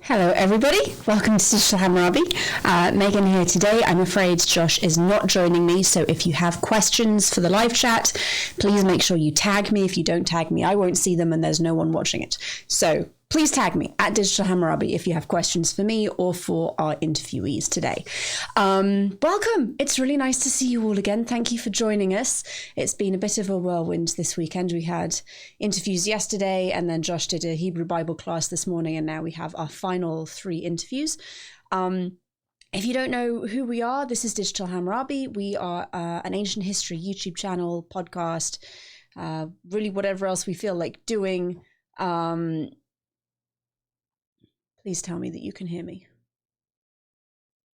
Hello everybody, welcome to Digital Hammurabi. Megan here today. I'm afraid Josh is not joining me, so if you have questions for the live chat, please make sure you tag me. If you don't tag me, I won't see them and there's no one watching it. So please tag me at Digital Hammurabi if you have questions for me or for our interviewees today. Welcome. It's really nice to see you all again. Thank you for joining us. It's been a bit of a whirlwind this weekend. We had interviews yesterday and then Josh did a Hebrew Bible class this morning, and now we have our final 3 interviews. If you don't know who we are, this is Digital Hammurabi. We are an ancient history YouTube channel, podcast, really whatever else we feel like doing. Please tell me that you can hear me.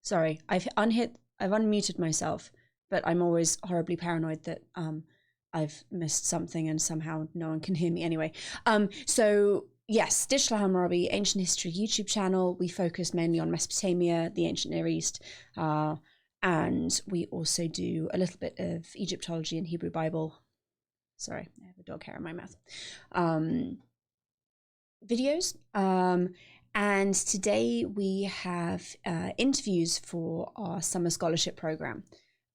Sorry, I've unmuted myself, but I'm always horribly paranoid that I've missed something and somehow no one can hear me anyway. So yes, Digital Hammurabi, ancient history YouTube channel. We focus mainly on Mesopotamia, the ancient Near East, and we also do a little bit of Egyptology and Hebrew Bible. Sorry, I have a dog hair in my mouth. Videos. And today we have interviews for our summer scholarship program.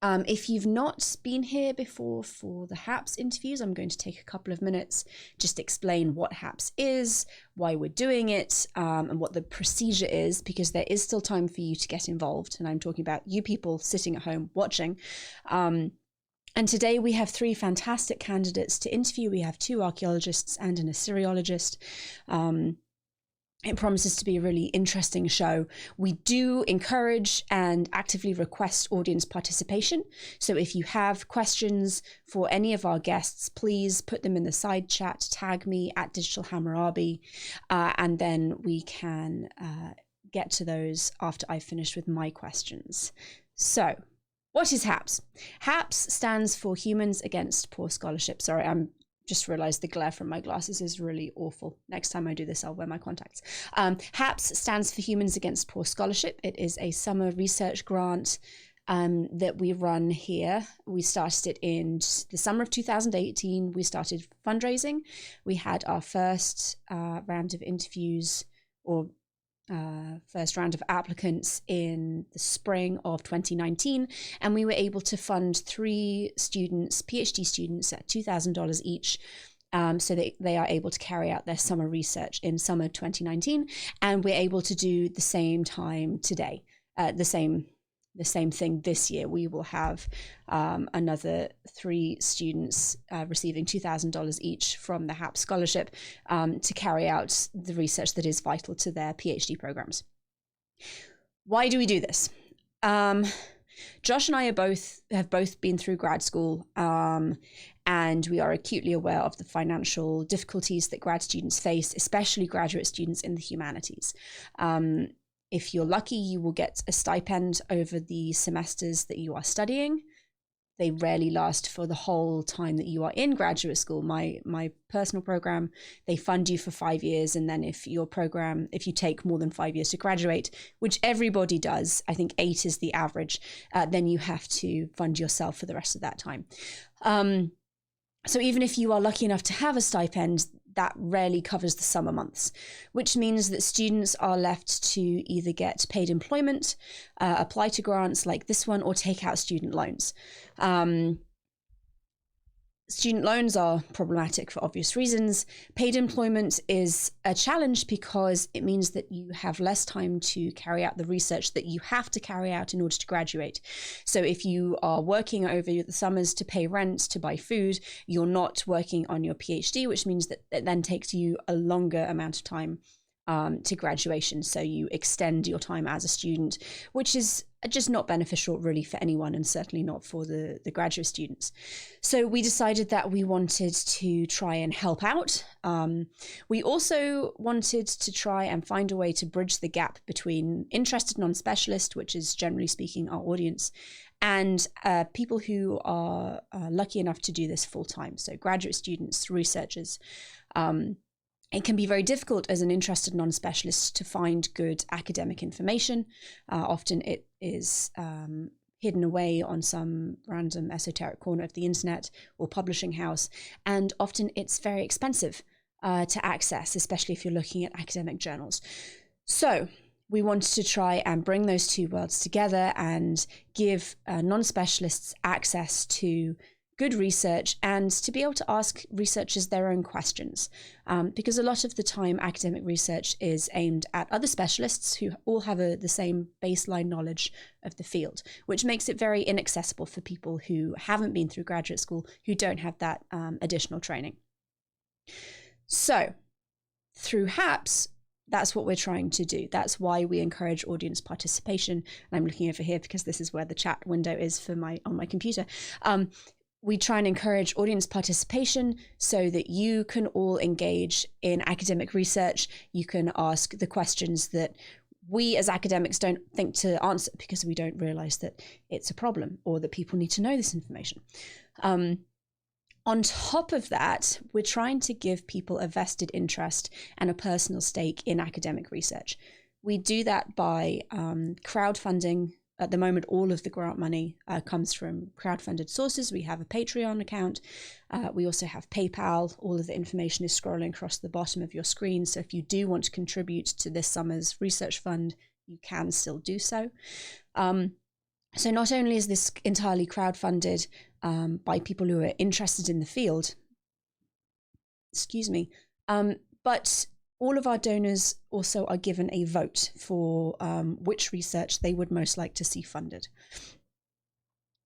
If you've not been here before for the HAPS interviews, I'm going to take a couple of minutes just to explain what HAPS is, why we're doing it, and what the procedure is, because there is still time for you to get involved. And I'm talking about you people sitting at home watching. And today we have 3 fantastic candidates to interview. We have 2 archaeologists and an Assyriologist. It promises to be a really interesting show. We do encourage and actively request audience participation. So if you have questions for any of our guests, please put them in the side chat, tag me at Digital Hammurabi, and then we can get to those after I've finished with my questions. So what is HAPS? HAPS stands for Humans Against Poor Scholarship. Sorry, I'm just realized the glare from my glasses is really awful. Next time I do this, I'll wear my contacts. HAPS stands for Humans Against Poor Scholarship. It is a summer research grant that we run here. We started it in the summer of 2018. We started fundraising. We had our first round of interviews, or first round of applicants in the spring of 2019, and we were able to fund 3 students, Ph.D. students, at $2,000 each, so that they are able to carry out their summer research in summer 2019, and we're able to do the same time today, the same thing this year. We will have another 3 students receiving $2,000 each from the HAPS scholarship to carry out the research that is vital to their PhD programs. Why do we do this? Josh and I have both been through grad school, and we are acutely aware of the financial difficulties that grad students face, especially graduate students in the humanities. If you're lucky, you will get a stipend over the semesters that you are studying. They rarely last for the whole time that you are in graduate school. My personal program, they fund you for 5 years. And then if you take more than 5 years to graduate, which everybody does, I think 8 is the average, then you have to fund yourself for the rest of that time. So even if you are lucky enough to have a stipend, that rarely covers the summer months, which means that students are left to either get paid employment, apply to grants like this one, or take out student loans. Student loans are problematic for obvious reasons. Paid employment is a challenge because it means that you have less time to carry out the research that you have to carry out in order to graduate. So if you are working over the summers to pay rent, to buy food, you're not working on your PhD, which means that it then takes you a longer amount of time to graduation. So you extend your time as a student, which is just not beneficial really for anyone, and certainly not for the graduate students. So we decided that we wanted to try and help out. We also wanted to try and find a way to bridge the gap between interested non-specialists, which is generally speaking our audience, and people who are lucky enough to do this full time. So graduate students, researchers. It can be very difficult as an interested non-specialist to find good academic information. Often it is hidden away on some random esoteric corner of the internet or publishing house, and often it's very expensive to access, especially if you're looking at academic journals. So we wanted to try and bring those two worlds together and give non-specialists access to good research and to be able to ask researchers their own questions. Because a lot of the time academic research is aimed at other specialists who all have the same baseline knowledge of the field, which makes it very inaccessible for people who haven't been through graduate school, who don't have that additional training. So through HAPS, that's what we're trying to do. That's why we encourage audience participation. And I'm looking over here because this is where the chat window is for on my computer. We try and encourage audience participation so that you can all engage in academic research. You can ask the questions that we as academics don't think to answer because we don't realize that it's a problem or that people need to know this information. On top of that, we're trying to give people a vested interest and a personal stake in academic research. We do that by crowdfunding. At the moment, all of the grant money comes from crowdfunded sources. We have a Patreon account. We also have PayPal. All of the information is scrolling across the bottom of your screen. So if you do want to contribute to this summer's research fund, you can still do so. So not only is this entirely crowdfunded by people who are interested in the field, but all of our donors also are given a vote for which research they would most like to see funded.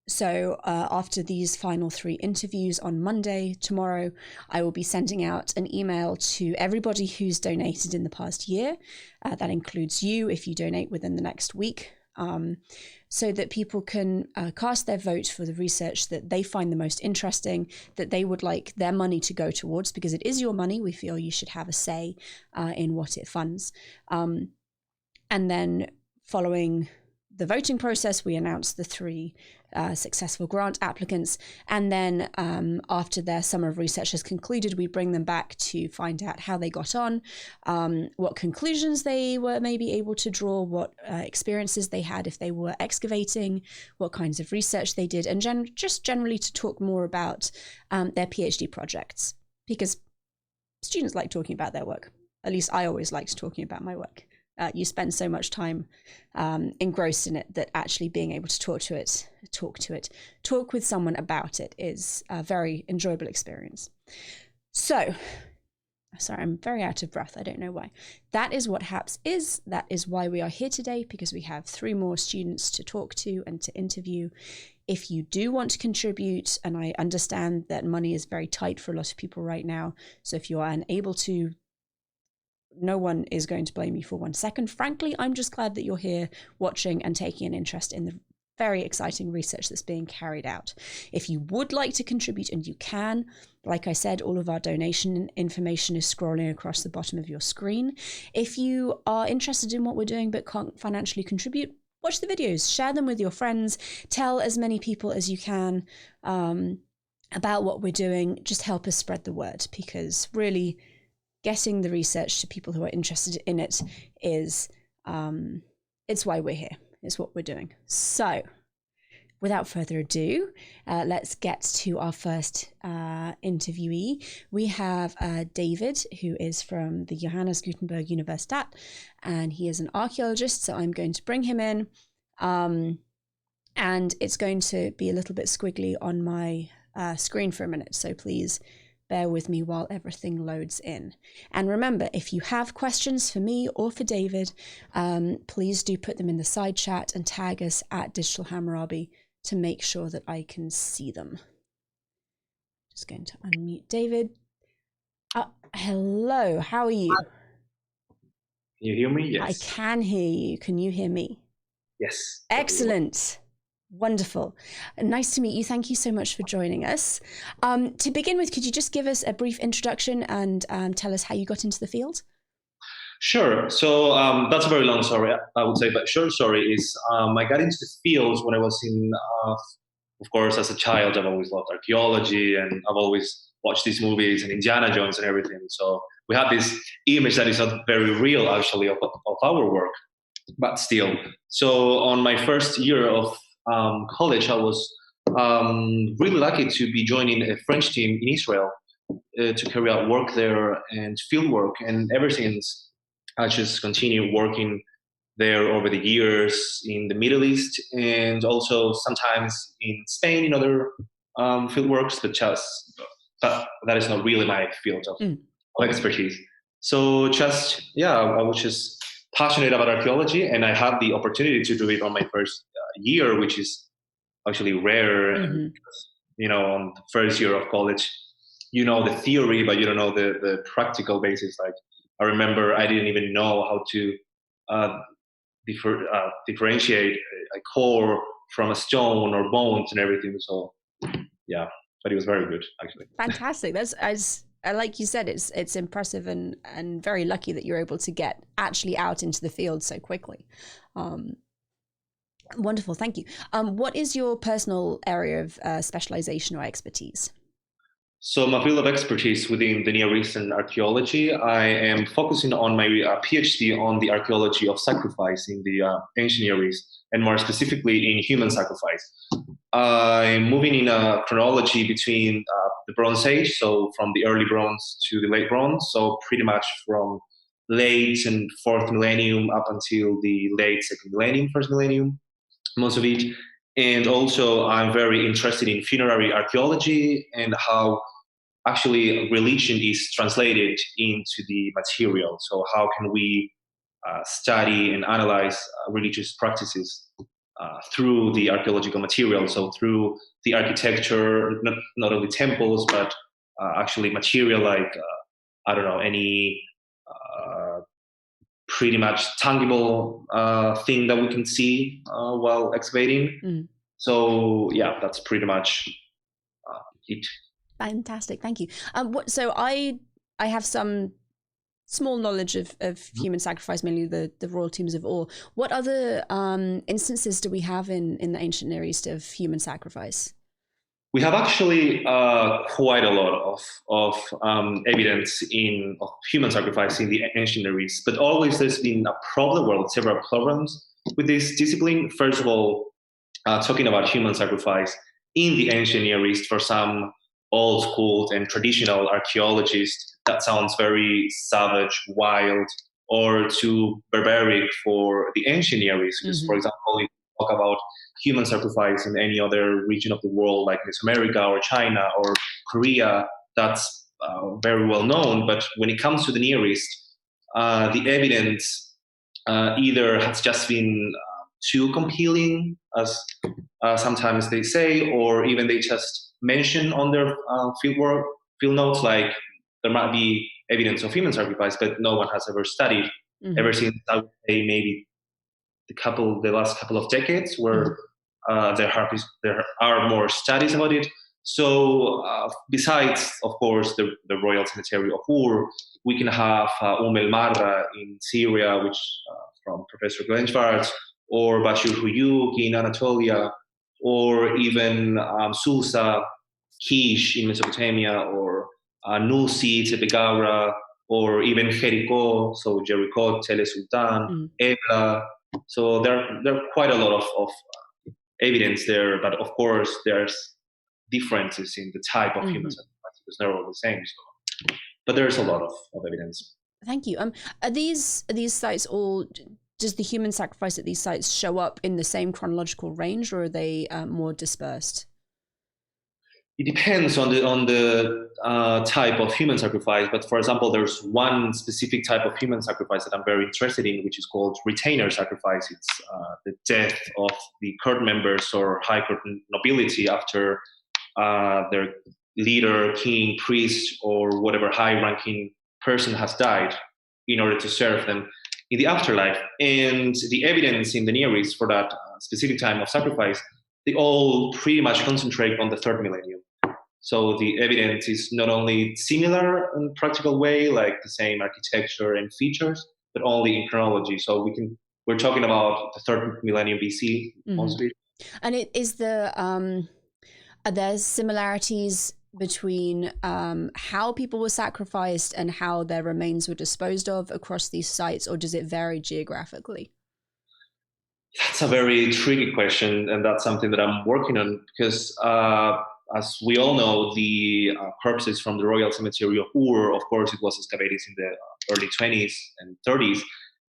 So after these final 3 interviews on Monday, tomorrow, I will be sending out an email to everybody who's donated in the past year. That includes you if you donate within the next week. So that people can cast their vote for the research that they find the most interesting, that they would like their money to go towards, because it is your money. We feel you should have a say in what it funds. And then following the voting process, we announced the 3 successful grant applicants. And then after their summer of research has concluded, we bring them back to find out how they got on, what conclusions they were maybe able to draw, what experiences they had if they were excavating, what kinds of research they did, and just generally to talk more about their PhD projects, because students like talking about their work. At least I always liked talking about my work. You spend so much time engrossed in it that actually being able to talk with someone about it is a very enjoyable experience. So, sorry, I'm very out of breath. I don't know why. That is what HAPS is. That is why we are here today, because we have 3 more students to talk to and to interview. If you do want to contribute, and I understand that money is very tight for a lot of people right now, so if you are unable to, no one is going to blame you for 1 second. Frankly, I'm just glad that you're here watching and taking an interest in the very exciting research that's being carried out. If you would like to contribute, and you can, like I said, all of our donation information is scrolling across the bottom of your screen. If you are interested in what we're doing but can't financially contribute, watch the videos, share them with your friends, tell as many people as you can about what we're doing. Just help us spread the word, because really, getting the research to people who are interested in it is, it's why we're here. It's what we're doing. So without further ado, let's get to our first interviewee. We have David, who is from the Johannes Gutenberg Universität, and he is an archaeologist. So I'm going to bring him in, and it's going to be a little bit squiggly on my screen for a minute. So please bear with me while everything loads in. And remember, if you have questions for me or for David, please do put them in the side chat and tag us at Digital Hammurabi to make sure that I can see them. Just going to unmute David. Hello, how are you? Can you hear me? Yes. I can hear you. Can you hear me? Yes. Excellent. Wonderful. Nice to meet you. Thank you so much for joining us. To begin with, could you just give us a brief introduction and tell us how you got into the field? Sure. So that's a very long story, I would say, but short story is I got into the field when I was in, of course, as a child. I've always loved archaeology, and I've always watched these movies and Indiana Jones and everything. So we have this image that is not very real, actually, of our work, but still. So on my first year of college, I was really lucky to be joining a French team in Israel to carry out work there and field work. And ever since, I just continue working there over the years in the Middle East and also sometimes in Spain in other field works, but that is not really my field of expertise. So I was just passionate about archaeology, and I had the opportunity to do it on my first year, which is actually rare. And, on the first year of college, you know the theory, but you don't know the practical basis. Like I remember, I didn't even know how to differentiate a core from a stone or bones and everything. So yeah, but it was very good actually. Fantastic. That's, as like you said, it's impressive and very lucky that you're able to get actually out into the field so quickly. Wonderful, thank you. What is your personal area of specialization or expertise? So my field of expertise within the Near Eastern archaeology, I am focusing on my Ph.D. on the archaeology of sacrifice in the ancient Near East, and more specifically in human sacrifice. I'm moving in a chronology between the Bronze Age, so from the early Bronze to the late Bronze, so pretty much from late and 4th millennium up until the late 2nd millennium, 1st millennium, most of it. And also, I'm very interested in funerary archaeology and how actually religion is translated into the material. So how can we study and analyze religious practices through the archaeological material? So through the architecture, not only temples, but actually material like, I don't know, any pretty much tangible thing that we can see while excavating. So yeah, that's pretty much it. Fantastic, thank you. So I have some small knowledge of human sacrifice, mainly the royal tombs of Ur. What other instances do we have in the ancient Near East of human sacrifice? We have actually quite a lot of evidence of human sacrifice in the ancient Near East, but always there's been a problem, well, several problems with this discipline. First of all, talking about human sacrifice in the ancient Near East, for some old school and traditional archaeologists, that sounds very savage, wild, or too barbaric for the ancient Near East. Because, for example, if you talk about human sacrifice in any other region of the world, like Mesoamerica or China or Korea, that's very well known. But when it comes to the Near East, the evidence either has just been too compelling, as sometimes they say, or even they just mention on their field notes, like there might be evidence of human sacrifice, but no one has ever studied ever since, I would say, maybe the last couple of decades, where there are more studies about it. So besides, of course, the Royal Cemetery of Ur, we can have El Marra in Syria, which from Professor Glenschwartz, or Bashir Huyuk in Anatolia, or even Susa, Kish in Mesopotamia, or Nusi, Tepegavra, or even Jericho, so Jericho, Tele Sultan, Ebla. So there are quite a lot of evidence there, but of course there's differences in the type of human sacrifice. It's never all the same. So. But there's a lot of evidence. Thank you. Are these sites all? Does the human sacrifice at these sites show up in the same chronological range, or are they more dispersed? It depends on the type of human sacrifice. But for example, there's one specific type of human sacrifice that I'm very interested in, which is called retainer sacrifice. It's the death of the court members or high court nobility after their leader, king, priest, or whatever high-ranking person has died, in order to serve them in the afterlife. And the evidence in the Near East for that specific time of sacrifice, they all pretty much concentrate on the 3rd millennium. So the evidence is not only similar in practical way, like the same architecture and features, but only in chronology. So we're talking about the 3rd millennium BC mostly. And it is are there similarities between how people were sacrificed and how their remains were disposed of across these sites, or does it vary geographically? That's a very tricky question, and that's something that I'm working on, because as we all know, the corpses from the Royal Cemetery of Ur, of course, it was excavated in the early 20s and 30s,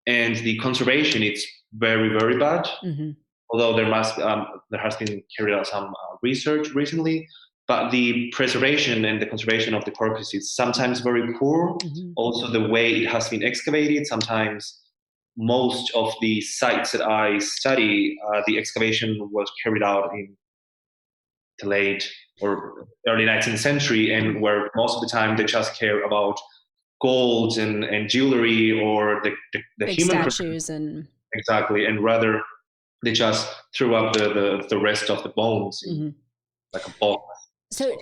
and the conservation it's very, very bad. Mm-hmm. Although there has been carried out some research recently, but the preservation and the conservation of the corpus is sometimes very poor. Mm-hmm. Also, the way it has been excavated, sometimes most of the sites that I study, the excavation was carried out in the late or early 19th century, and where most of the time they just care about gold and jewelry or the Big human statues and exactly, and rather they just threw up the rest of the bones in like a box. So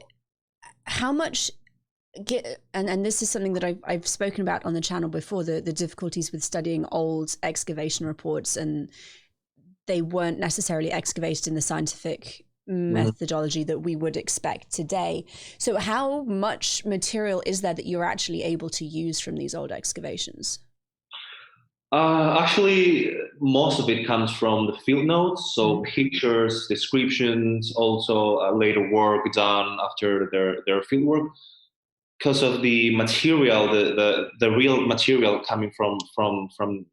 how much and this is something that I've spoken about on the channel before, the difficulties with studying old excavation reports, and they weren't necessarily excavated in the scientific methodology that we would expect today. So how much material is there that you're actually able to use from these old excavations? Actually, most of it comes from the field notes, so pictures, descriptions, also later work done after their field work. Because of the material, the real material coming from the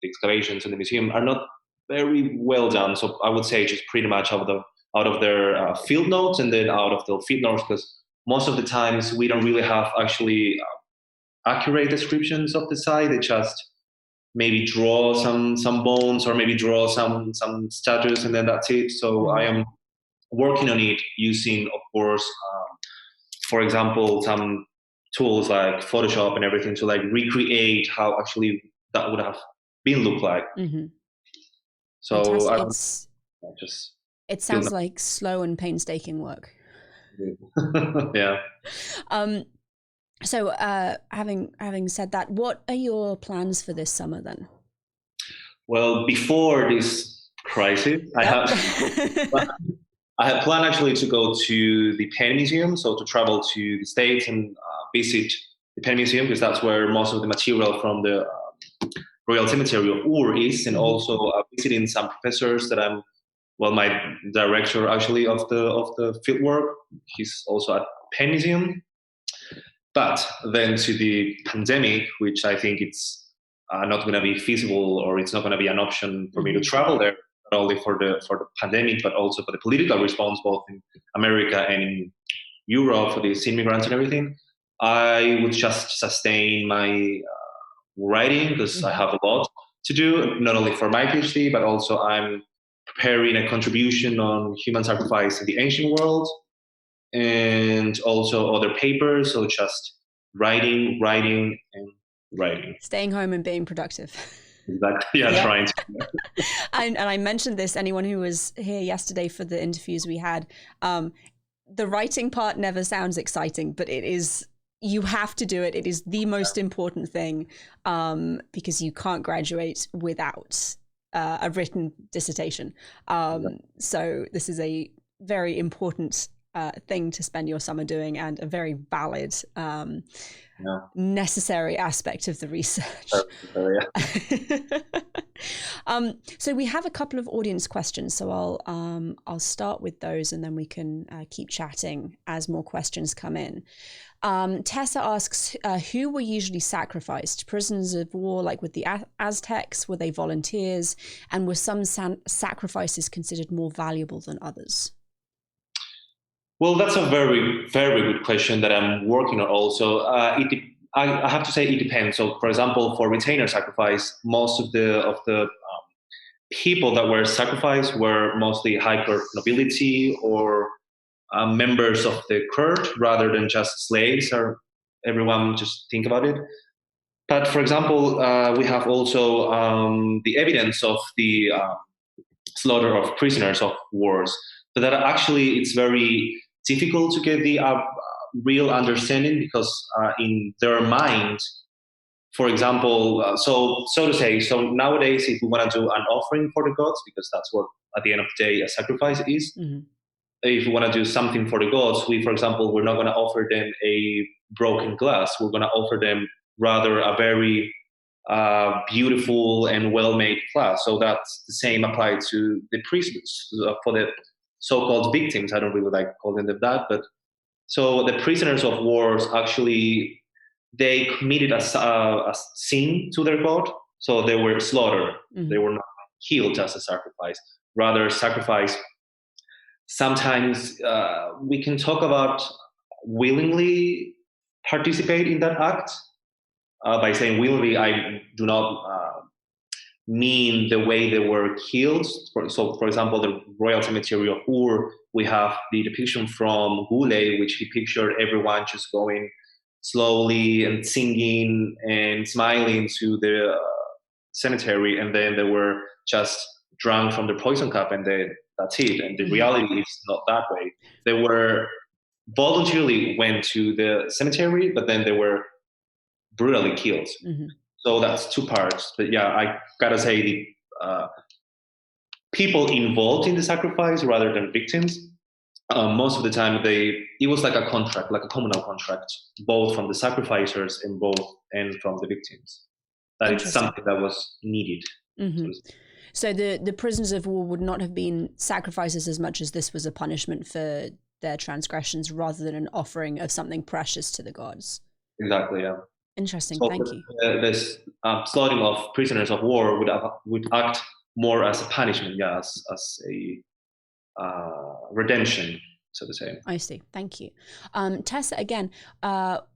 excavations in the museum are not very well done. So I would say just pretty much out of their field notes and then out of the field notes, because most of the times we don't really have actually accurate descriptions of the site. They just maybe draw some bones or maybe draw some statues and then that's it. So I am working on it using, of course, for example, some tools like Photoshop and everything to like recreate how actually that would have been look like. So it sounds like slow and painstaking work. Yeah. So having said that, what are your plans for this summer then? Well, before this crisis, I had planned actually to go to the Pen Museum, so to travel to the States and visit the Pen Museum, because that's where most of the material from the Royal Cemetery of Ur is, and also visiting some professors that my director actually of the fieldwork, he's also at Pen Museum. But then to the pandemic, which I think it's not going to be feasible, or it's not going to be an option for me to travel there, not only for the pandemic, but also for the political response, both in America and in Europe for these immigrants and everything. I would just sustain my writing, because I have a lot to do, not only for my PhD, but also I'm preparing a contribution on human sacrifice in the ancient world, and also other papers. So just writing, and writing. Staying home and being productive. Exactly. Yeah, trying to. And I mentioned this, anyone who was here yesterday for the interviews we had, the writing part never sounds exciting, but it is. You have to do it. It is the most important thing, because you can't graduate without a written dissertation. So this is a very important thing to spend your summer doing, and a very valid, necessary aspect of the research. So we have a couple of audience questions, so I'll start with those, and then we can keep chatting as more questions come in. Tessa asks, who were usually sacrificed? Prisoners of war, like with the Aztecs? Were they volunteers? And were some sacrifices considered more valuable than others? Well, that's a very, very good question that I'm working on also. I have to say it depends. So, for example, for retainer sacrifice, most of the people that were sacrificed were mostly high court nobility or members of the court, rather than just slaves, or everyone just think about it. But for example, we have also the evidence of the slaughter of prisoners of wars, but that actually it's very difficult to get the real understanding, because in their mind, for example, so to say, so nowadays, if we want to do an offering for the gods, because that's what at the end of the day a sacrifice is, if we want to do something for the gods, for example, we're not going to offer them a broken glass. We're going to offer them rather a very beautiful and well-made glass. So that's the same applied to the prisoners, for the so-called victims. I don't really like calling them that, but so the prisoners of wars, actually, they committed a sin to their god, so they were slaughtered. Mm-hmm. They were not killed as a sacrifice, rather sacrifice. Sometimes we can talk about willingly participate in that act. By saying willingly, I do not mean the way they were killed. So, for example, the Royal Cemetery of Ur, we have the depiction from Gule, which he pictured everyone just going slowly and singing and smiling to the cemetery, and then they were just drunk from the poison cup, and then that's it. And the reality is not that way. They were voluntarily went to the cemetery, but then they were brutally killed. Mm-hmm. So that's two parts. But yeah, I gotta say the people involved in the sacrifice rather than victims, most of the time it was like a contract, like a communal contract, both from the sacrificers and from the victims. That it's something that was needed. Mm-hmm. So the prisoners of war would not have been sacrifices as much as this was a punishment for their transgressions rather than an offering of something precious to the gods. Exactly, yeah. Interesting, so thank you. This slaughtering of prisoners of war would act more as a punishment, yeah, as a redemption, so to say. I see, thank you. Tessa, again,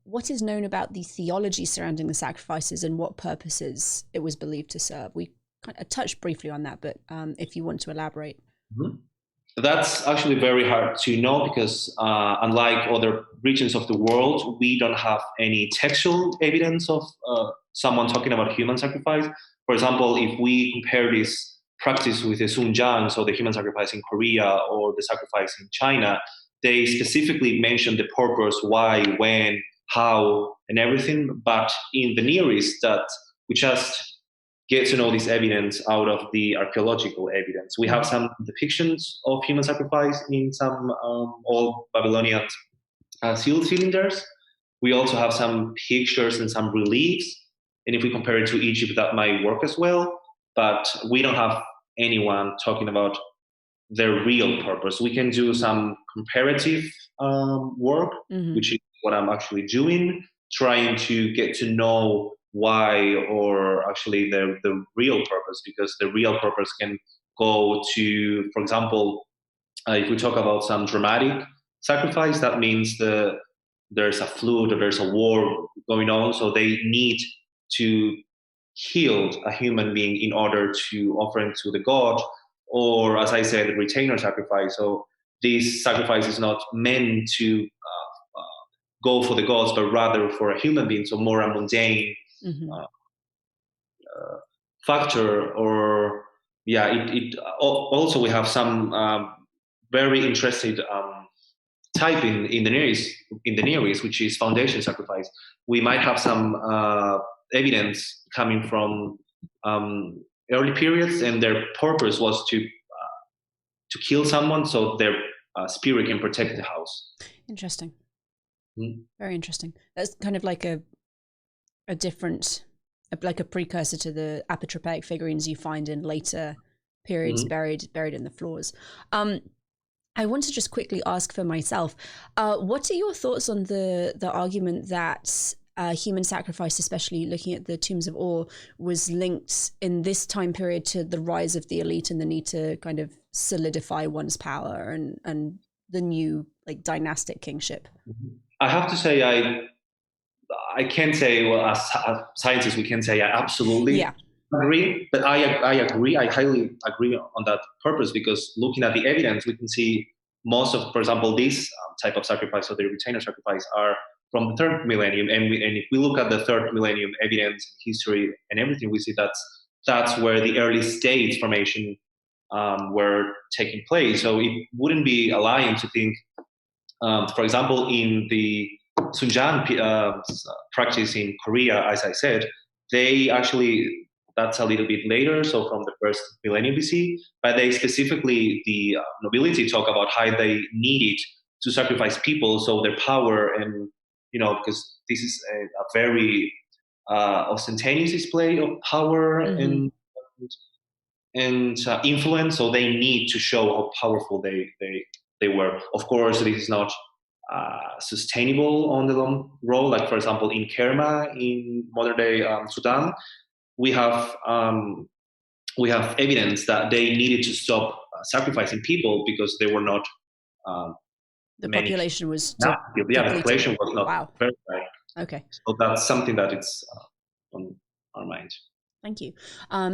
what is known about the theology surrounding the sacrifices and what purposes it was believed to serve? We kind of touched briefly on that, but if you want to elaborate. Mm-hmm. That's actually very hard to know because unlike other regions of the world, we don't have any textual evidence of someone talking about human sacrifice. For example, if we compare this practice with the Sunjang, so the human sacrifice in Korea or the sacrifice in China, they specifically mention the purpose, why, when, how, and everything. But in the Near East, that we just get to know this evidence out of the archaeological evidence. We have some depictions of human sacrifice in some old Babylonian seal cylinders. We also have some pictures and some reliefs. And if we compare it to Egypt, that might work as well. But we don't have anyone talking about their real purpose. We can do some comparative work, which is what I'm actually doing, trying to get to know why, or actually the real purpose, because the real purpose can go to, for example, if we talk about some dramatic sacrifice, that means there's a flood or there's a war going on, so they need to kill a human being in order to offer it to the god, or as I said, the retainer sacrifice. So this sacrifice is not meant to go for the gods, but rather for a human being, so more a mundane factor. Or it also we have some very interesting type in the Near East, which is foundation sacrifice. We might have some evidence coming from early periods, and their purpose was to kill someone so their spirit can protect the house. Interesting. Very interesting. That's kind of like a different, like a precursor to the apotropaic figurines you find in later periods buried in the floors. I want to just quickly ask for myself, what are your thoughts on the argument that human sacrifice, especially looking at the tombs of Ur, was linked in this time period to the rise of the elite and the need to kind of solidify one's power and the new like dynastic kingship? I have to say I can't say, well, as scientists we can say I absolutely agree, but I agree, I highly agree on that purpose, because looking at the evidence we can see most of, for example, this type of sacrifice, or the retainer sacrifice, are from the third millennium, and if we look at the third millennium evidence, history, and everything, we see that's where the early state formation were taking place. So it wouldn't be a lie to think, for example, in the Sunjang practice in Korea, as I said, they actually, that's a little bit later, so from the first millennium BC, but they specifically, the nobility talk about how they needed to sacrifice people, so their power, and because this is a very ostentatious display of power and influence, so they need to show how powerful they were. Of course, this is not sustainable on the long road. Like, for example, in Kerma, in modern day Sudan, we have evidence that they needed to stop sacrificing people because they were not the many. population was Yeah, the population was not wow. very high. Okay. So that's something that it's on our minds. Thank you.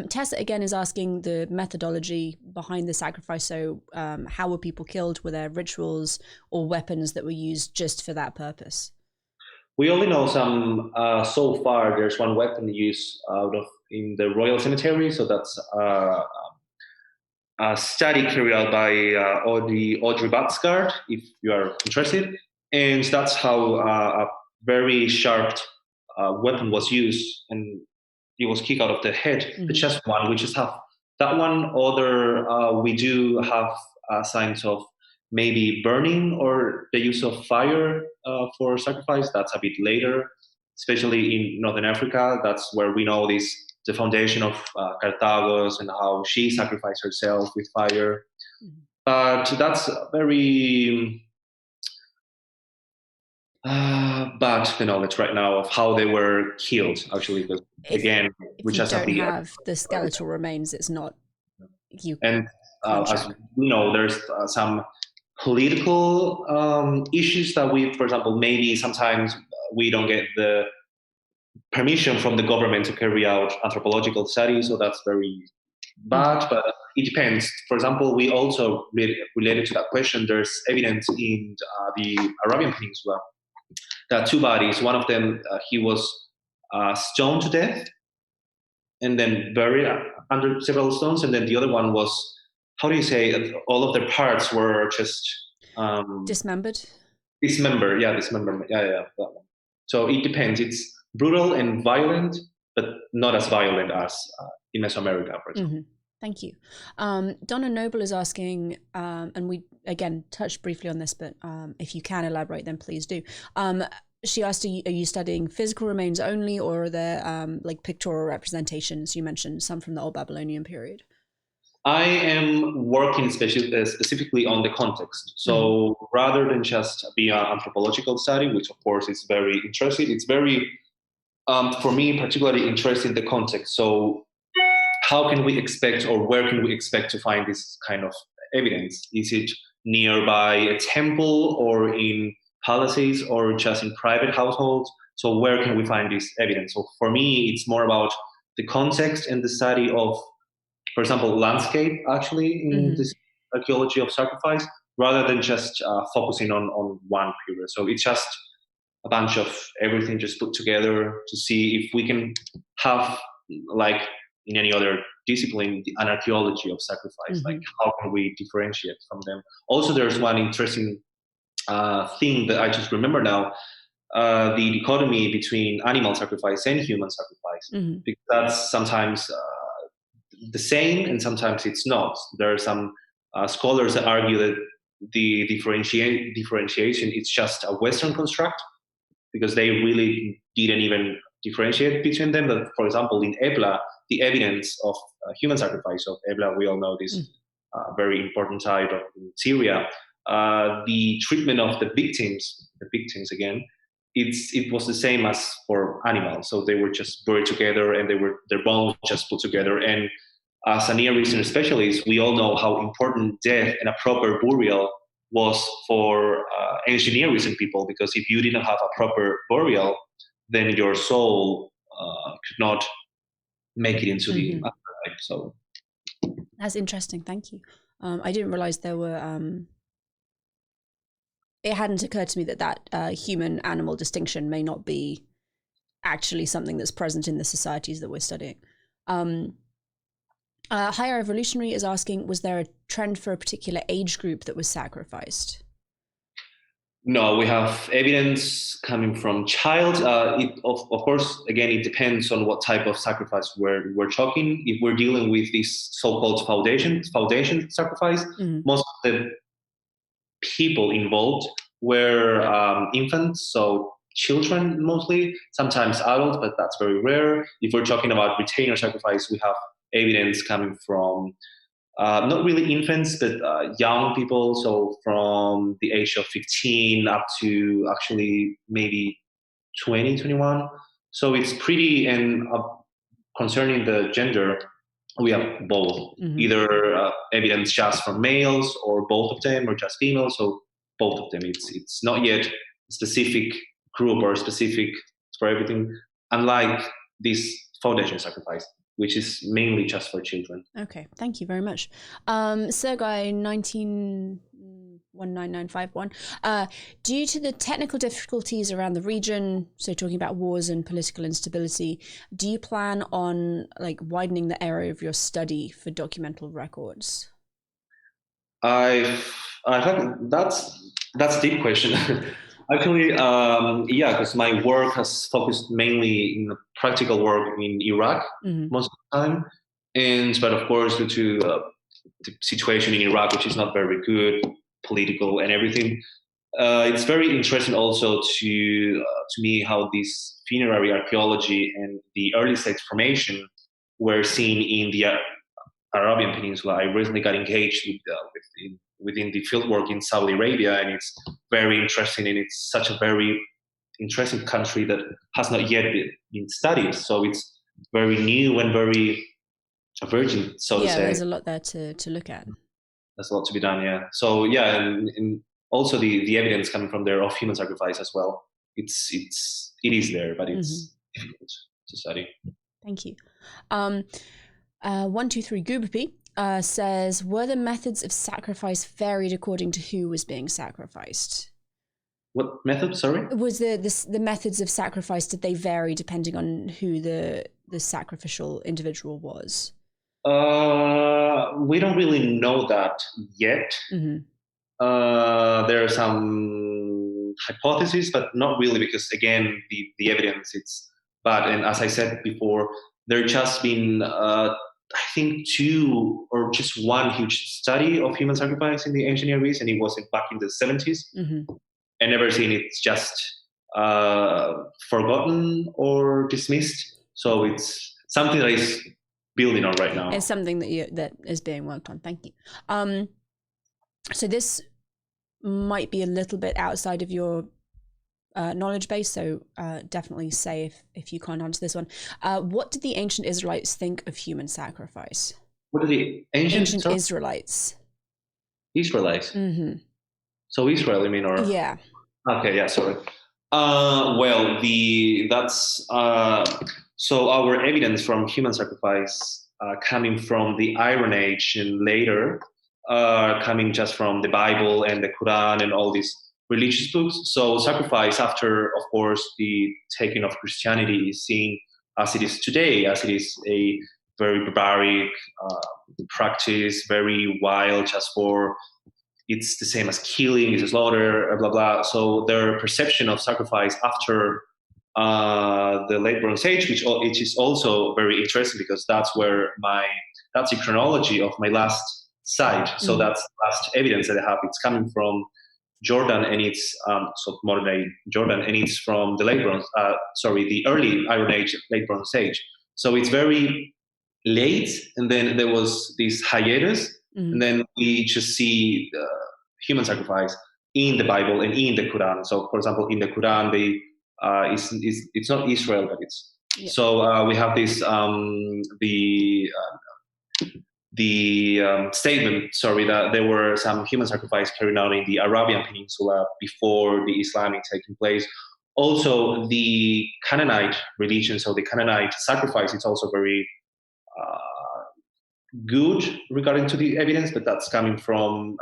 Tessa again is asking the methodology behind the sacrifice. So how were people killed? Were there rituals or weapons that were used just for that purpose? We only know some so far. There's one weapon used in the Royal Cemetery. So that's a study carried out by Audrey Batsgaard, if you are interested. And that's how a very sharp weapon was used, and it was kicked out of the head. Mm-hmm. The chest one, we just have that one. Other, we do have signs of maybe burning or the use of fire for sacrifice. That's a bit later, especially in Northern Africa. That's where we know the foundation of Carthagos and how she sacrificed herself with fire. Mm-hmm. But that's very bad the knowledge right now of how they were killed, actually. Because again, we just don't have the skeletal remains. It's not you. And as we know, there's some political issues that we, for example, maybe sometimes we don't get the permission from the government to carry out anthropological studies, so that's very bad, but it depends. For example, we also related to that question, there's evidence in the Arabian Peninsula that two bodies, one of them, he was stoned to death and then buried under several stones, and then the other one was, how do you say, all of their parts were just dismembered. Dismembered. Yeah. That one. So it depends. It's brutal and violent, but not as violent as in Mesoamerica, for example. Mm-hmm. Thank you. Donna Noble is asking, and we again touched briefly on this, but if you can elaborate, then please do. She asked, are you studying physical remains only, or are there like pictorial representations? You mentioned some from the Old Babylonian period. I am working specifically on the context. So rather than just be an anthropological study, which of course is very interesting, it's very, for me, particularly interested in the context. So how can we expect, or where can we expect to find this kind of evidence? Is it nearby a temple, or in palaces, or just in private households? So where can we find this evidence? So for me, it's more about the context and the study of, for example, landscape, actually, in this archaeology of sacrifice, rather than just focusing on one period. So it's just a bunch of everything just put together to see if we can have, like in any other discipline, an archaeology of sacrifice. Like, how can we differentiate from them? Also, there's one interesting thing that I just remember now, the dichotomy between animal sacrifice and human sacrifice, because that's sometimes the same and sometimes it's not. There are some scholars that argue that the differentiation is just a Western construct, because they really didn't even differentiate between them. But for example, in 𝒀LA, the evidence of human sacrifice of 𝒀LA, we all know this very important site in Syria. The treatment of the victims again, it was the same as for animals. So they were just buried together, and their bones just put together. And as a Near Eastern specialist, we all know how important death and a proper burial was for ancient Near Eastern people, because if you didn't have a proper burial, then your soul could not make it into the afterlife. So that's interesting. Thank you. I didn't realize there were. It hadn't occurred to me that human-animal distinction may not be actually something that's present in the societies that we're studying. Higher Evolutionary is asking, was there a trend for a particular age group that was sacrificed? No, we have evidence coming from child. Of course, again, it depends on what type of sacrifice we're talking. If we're dealing with this so-called foundation sacrifice, most of the people involved were infants, so children mostly, sometimes adults, but that's very rare. If we're talking about retainer sacrifice, we have evidence coming from not really infants, but young people. So from the age of 15 up to actually maybe 20, 21. So it's pretty, and concerning the gender, we have both, either evidence just from males or both of them, or just females. So both of them. It's not yet a specific group or specific for everything, unlike this foundation sacrifice, which is mainly just for children. Okay, thank you very much. Sergei 19951. Due to the technical difficulties around the region, so talking about wars and political instability, do you plan on widening the area of your study for documental records? I haven't. That's a deep question. Actually, yeah, because my work has focused mainly in practical work in Iraq most of the time, but of course, due to the situation in Iraq, which is not very good, political and everything, it's very interesting also to me how this funerary archaeology and the early stage formation were seen in the Arabian Peninsula. I recently got engaged within the fieldwork in Saudi Arabia, and it's very interesting, and it's such a very interesting country that has not yet been studied. So it's very new and very virgin, so to say. Yeah, there's a lot there to look at. There's a lot to be done, yeah. So yeah, and also the evidence coming from there of human sacrifice as well. It is there, but it's difficult to study. Thank you. 123 Gubapi says, were the methods of sacrifice varied according to who was being sacrificed? What method, sorry? Was the methods of sacrifice, did they vary depending on who the sacrificial individual was? We don't really know that yet. There are some hypotheses, but not really, because again, the evidence, and as I said before, there just been I think 2 or just 1 huge study of human sacrifice in the ancient Near East, and it was back in the 70s. And ever seen it's just forgotten or dismissed. So it's something that is building on right now. It's something that is being worked on. Thank you. So this might be a little bit outside of your knowledge base, so definitely say if you can't answer this one. What did the ancient Israelites think of human sacrifice? What are the ancient Israelites? Israelites? So Israel, you mean, or? Yeah. Okay, yeah, sorry. Well, so our evidence from human sacrifice coming from the Iron Age and later, coming just from the Bible and the Quran and all these religious books. So sacrifice, after, of course, the taking of Christianity, is seen as it is today, as it is a very barbaric practice, very wild, just for, it's the same as killing, it's a slaughter, blah, blah. So their perception of sacrifice after the late Bronze Age, which is also very interesting, because that's the chronology of my last site. So that's the last evidence that I have. It's coming from Jordan, and it's so modern day Jordan, and it's from the the early Iron Age, late Bronze Age. So it's very late, and then there was this hiatus, and then we just see the human sacrifice in the Bible and in the Quran. So, for example, in the Quran, it's not Israel, but it's so we have this statement, that there were some human sacrifice carried out in the Arabian Peninsula before the Islamic taking place. Also, the Canaanite religion, so the Canaanite sacrifice, it's also very good regarding to the evidence, but that's coming from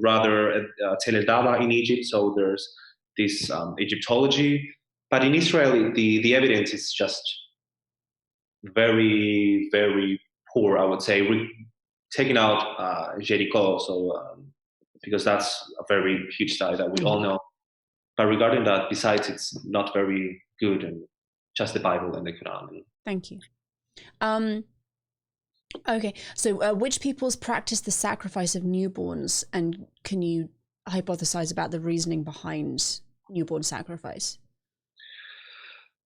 rather Tel el-Daba in Egypt. So there's this Egyptology, but in Israel, the evidence is just very, very poor, I would say. Taking out Jericho, so because that's a very huge site that we all know. But regarding that, besides, it's not very good, and just the Bible and the Quran. Thank you. Okay, so which peoples practice the sacrifice of newborns, and can you hypothesize about the reasoning behind newborn sacrifice?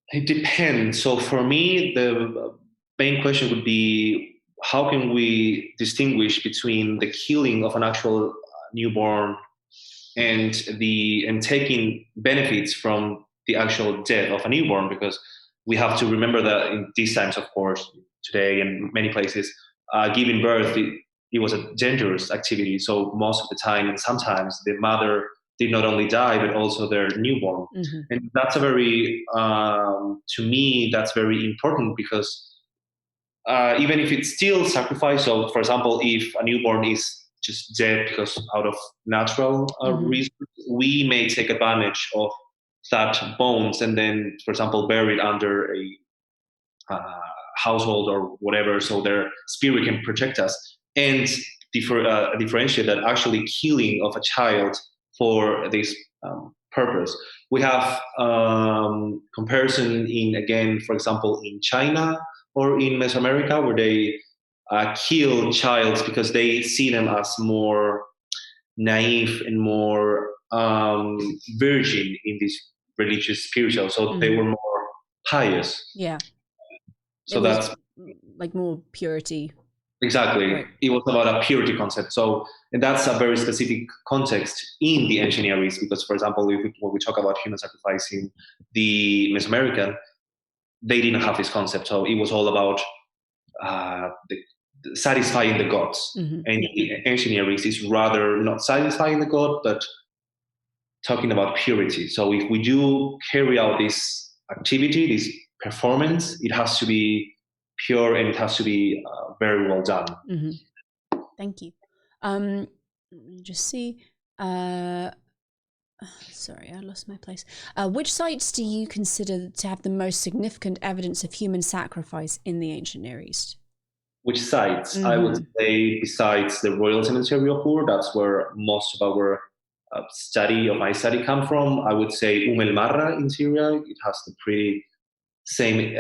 It depends. So for me, the main question would be, how can we distinguish between the killing of an actual newborn and taking benefits from the actual death of a newborn? Because we have to remember that in these times, of course, today in many places, giving birth, it was a dangerous activity. So most of the time, and sometimes, the mother did not only die, but also their newborn. Mm-hmm. And that's a very, to me, that's very important, because even if it's still sacrifice, so for example, if a newborn is just dead because out of natural reasons, we may take advantage of that bones and then, for example, bury it under a household or whatever, so their spirit can protect us, and differentiate that actually killing of a child for this purpose. We have comparison in, again, for example, in China or in Mesoamerica, where they kill childs because they see them as more naive and more virgin in this religious spiritual, so they were more pious. Yeah. So that's like more purity. Exactly. Right. It was about a purity concept. So, and that's a very specific context in the ancient Near East, because, for example, when we talk about human sacrifice in the Mesoamerican, they didn't have this concept. So it was all about satisfying the gods. And the ancient Near East is rather not satisfying the god, but talking about purity. So if we do carry out this activity, this performance, it has to be pure, and it has to be very well done. Thank you. Let me just see. Sorry, I lost my place. Which sites do you consider to have the most significant evidence of human sacrifice in the ancient Near East? Which sites? I would say, besides the Royal Cemetery of Ur, that's where most of our my study come from. I would say El Marra in Syria. It has the pretty same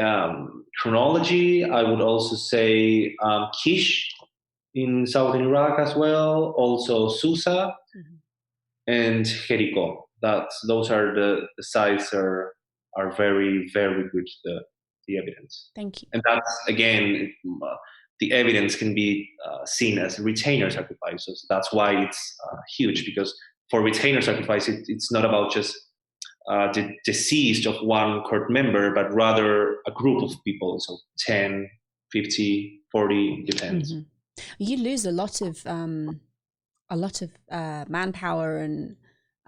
chronology. I would also say Kish in southern Iraq as well. Also Susa and Jericho. Those are the sites are very, very good, the evidence. Thank you. And that's, again, the evidence can be seen as retainer sacrifices. That's why it's huge, because for retainer sacrifice, it's not about just the deceased of one court member, but rather a group of people. So 10, 50, 40, depends. You lose a lot of manpower and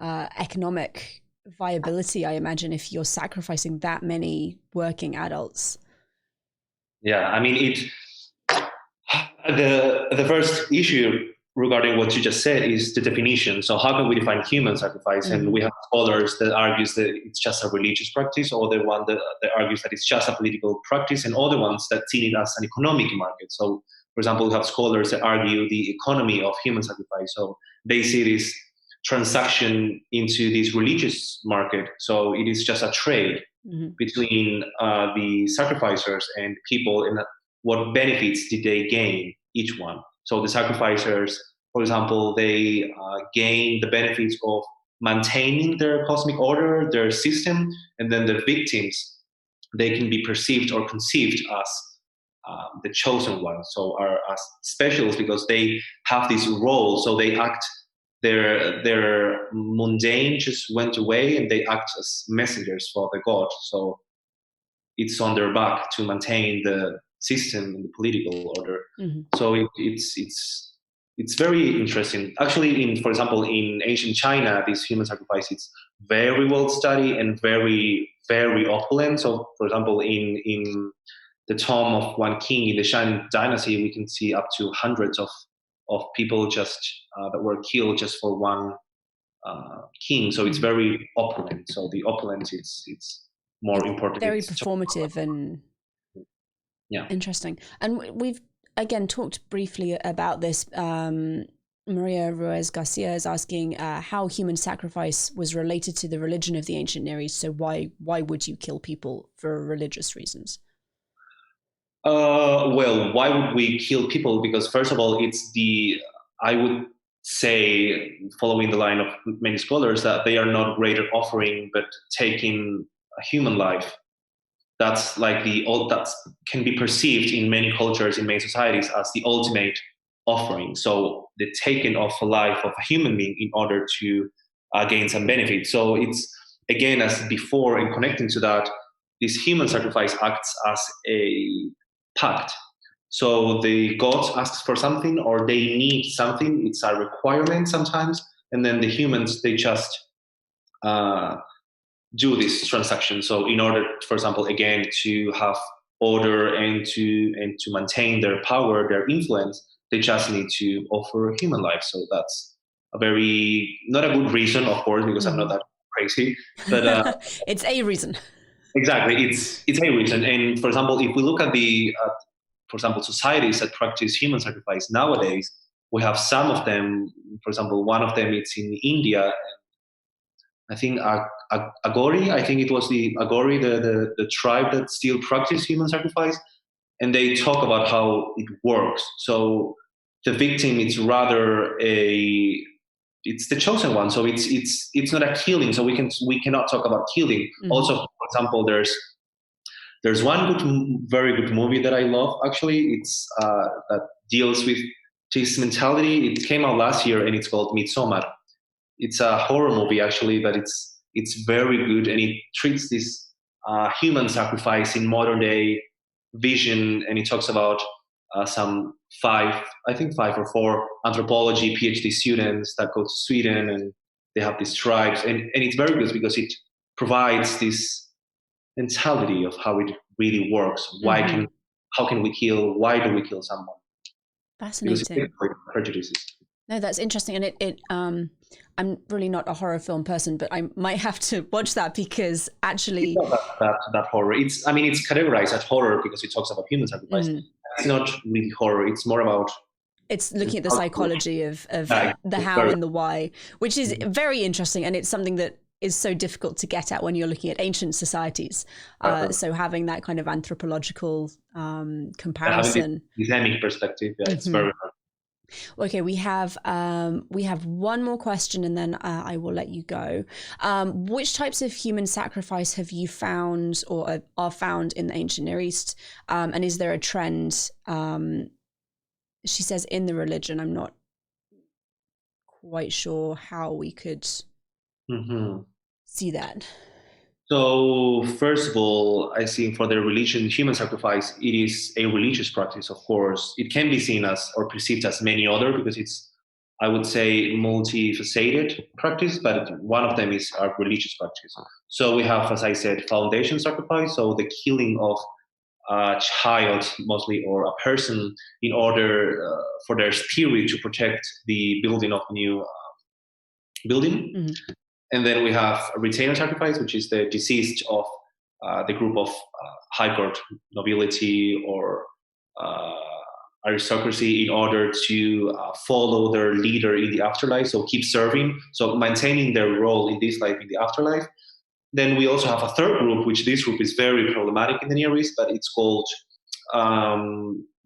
economic viability, I imagine, if you're sacrificing that many working adults. Yeah, I mean, the first issue regarding what you just said is the definition. So how can we define human sacrifice? And we have scholars that argues that it's just a religious practice, or the one that argues that it's just a political practice, and other ones that see it as an economic market. So, for example, we have scholars that argue the economy of human sacrifice. So they see this transaction into this religious market. So it is just a trade between the sacrificers and people, and what benefits did they gain, each one. So the sacrificers, for example, they gain the benefits of maintaining their cosmic order, their system, and then the victims, they can be perceived or conceived as the chosen ones, so are as specialists, because they have this role. So they act, their mundane just went away, and they act as messengers for the god. So it's on their back to maintain the system and the political order. So it's very interesting. Actually, for example, in ancient China, this human sacrifice is very well studied and very, very opulent. So, for example, in the tomb of one king in the Shan dynasty, we can see up to hundreds of people just that were killed just for one king. So it's very opulent. So the opulence, it's more important. Very performative and interesting. And we've again talked briefly about this. Maria Ruiz Garcia is asking how human sacrifice was related to the religion of the ancient Near East. So why would you kill people for religious reasons? Well, why would we kill people? Because first of all, I would say, following the line of many scholars, that they are not greater offering, but taking a human life. that's like that can be perceived in many cultures, in many societies, as the ultimate offering. So the taking of a life of a human being in order to gain some benefit. So it's, again, as before, in connecting to that, this human sacrifice acts as a pact. So the gods ask for something, or they need something. It's a requirement sometimes, and then the humans, they just do this transaction. So in order, for example, again, to have order and to maintain their power, their influence, they just need to offer human life. So that's a very, not a good reason, of course, because I'm not that crazy, but it's a reason. Exactly, it's a reason. And for example, if we look at for example, societies that practice human sacrifice nowadays, we have some of them. For example, one of them, it's in India. I think Agori, I think it was the Agori, the tribe that still practice human sacrifice, and they talk about how it works. So the victim is rather it's the chosen one. So it's not a killing. So we cannot talk about killing. Mm-hmm. Also, for example, there's one very good movie that I love. Actually, it's that deals with this mentality. It came out last year, and it's called 𝀭Midsommar. It's a horror movie, actually, but it's very good, and it treats this human sacrifice in modern day vision, and it talks about some five or four anthropology PhD students that go to Sweden, and they have these tribes, and it's very good because it provides this mentality of how it really works. How can we kill? Why do we kill someone? Fascinating. Because prejudices. No, that's interesting, and I'm really not a horror film person, but I might have to watch that because actually, it's not that horror. It's categorized as horror because it talks about human sacrifice. It's not really horror. It's more about. It's looking at the psychology of the how and the why, which is very interesting, and it's something that is so difficult to get at when you're looking at ancient societies. So having that kind of anthropological comparison, Islamic perspective, it's very hard. Okay, we have one more question, and then I will let you go. Which types of human sacrifice have you found or are found in the ancient Near East? And is there a trend? She says in the religion. I'm not quite sure how we could see that. So first of all, I think for the religion, human sacrifice, it is a religious practice, of course. It can be seen as or perceived as many other because it's, I would say, multifaceted practice, but one of them is our religious practice. So we have, as I said, foundation sacrifice, so the killing of a child mostly or a person in order for their spirit to protect the building of a new building. And then we have a retainer sacrifice, which is the deceased of the group of high court nobility or aristocracy in order to follow their leader in the afterlife, so keep serving, so maintaining their role in this life, in the afterlife. Then we also have a third group, which this group is very problematic in the Near East, but it's called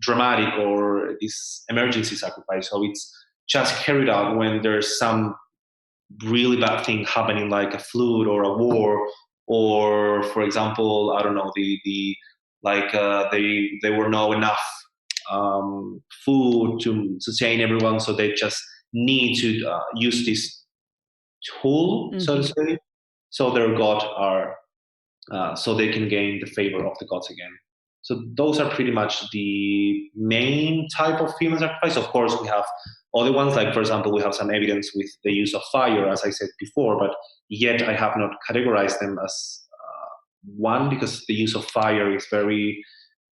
dramatic or this emergency sacrifice. So it's just carried out when there's some really bad thing happening, like a flood or a war, or for example, I don't know, they were not enough food to sustain everyone, so they just need to use this tool, so to say, so their god are so they can gain the favor of the gods again. So those are pretty much the main type of human sacrifice. Of course, we have other ones, like, for example, we have some evidence with the use of fire, as I said before, but yet I have not categorized them as one because the use of fire is very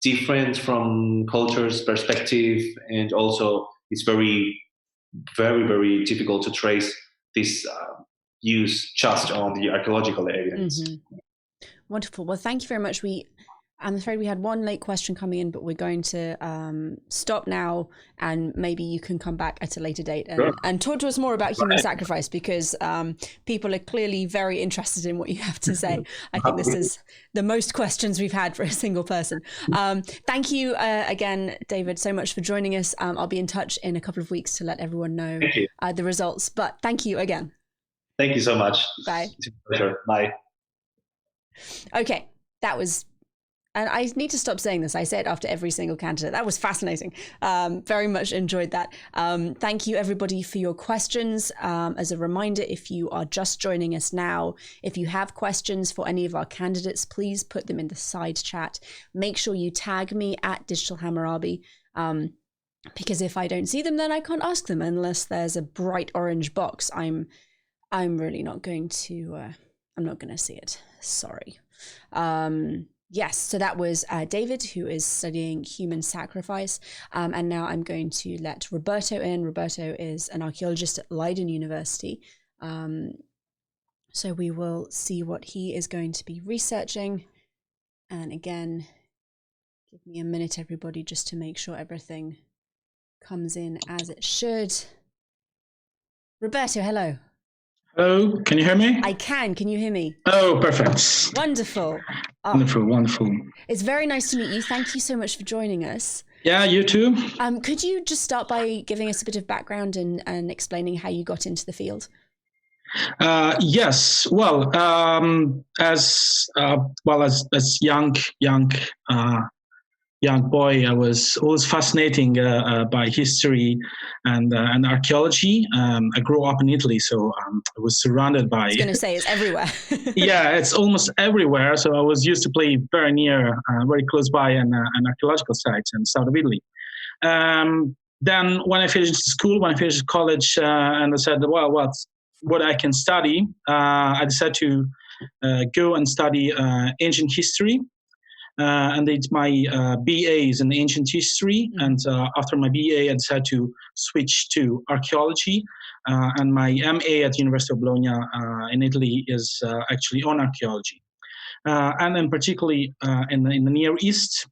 different from culture's perspective, and also it's very, very, very difficult to trace this use just on the archaeological evidence. Wonderful. Well, thank you very much. I'm afraid we had one late question coming in, but we're going to stop now, and maybe you can come back at a later date and talk to us more about human sacrifice, because people are clearly very interested in what you have to say. I think this is the most questions we've had for a single person. Thank you again, David, so much for joining us. I'll be in touch in a couple of weeks to let everyone know the results, but thank you again. Thank you so much. Bye. It's a pleasure. Bye. Okay, that was And I need to stop saying this. I say it after every single candidate. That was fascinating. Very much enjoyed that. Thank you, everybody, for your questions. As a reminder, if you are just joining us now, if you have questions for any of our candidates, please put them in the side chat. Make sure you tag me at Digital Hammurabi, because if I don't see them, then I can't ask them unless there's a bright orange box. I'm really not going to, I'm not going to see it. Sorry. Yes, so that was David, who is studying human sacrifice. And now I'm going to let Roberto in. Roberto is an archaeologist at Leiden University. So we will see what he is going to be researching. And again, give me a minute, everybody, just to make sure everything comes in as it should. Roberto, hello. Hello, can you hear me? I can. Can you hear me? Oh, perfect. Wonderful. Oh, Wonderful. It's very nice to meet you. Thank you so much for joining us. Yeah, you too. Could you just start by giving us a bit of background and explaining how you got into the field? Yes. Well, as young boy, I was always fascinating by history and archaeology. I grew up in Italy, so I was surrounded by. I was going to say it's everywhere. Yeah, it's almost everywhere. So I was used to play very near, very close by an archaeological site in the south of Italy. Then when I finished school, when I finished college, and I said, well, what I can study, I decided to go and study ancient history. And did my BAs in ancient history. And after my BA, I decided to switch to archaeology. And my MA at the University of Bologna in Italy is actually on archaeology. And then particularly in the Near East.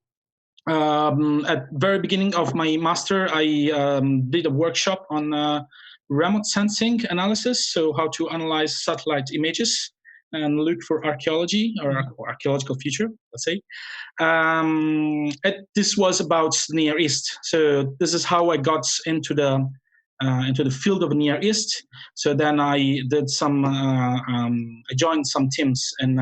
At the very beginning of my master, I did a workshop on remote sensing analysis, so how to analyze satellite images and look for archaeology or archaeological future, let's say. This was about the Near East. So this is how I got into the field of Near East. So then I did I joined some teams in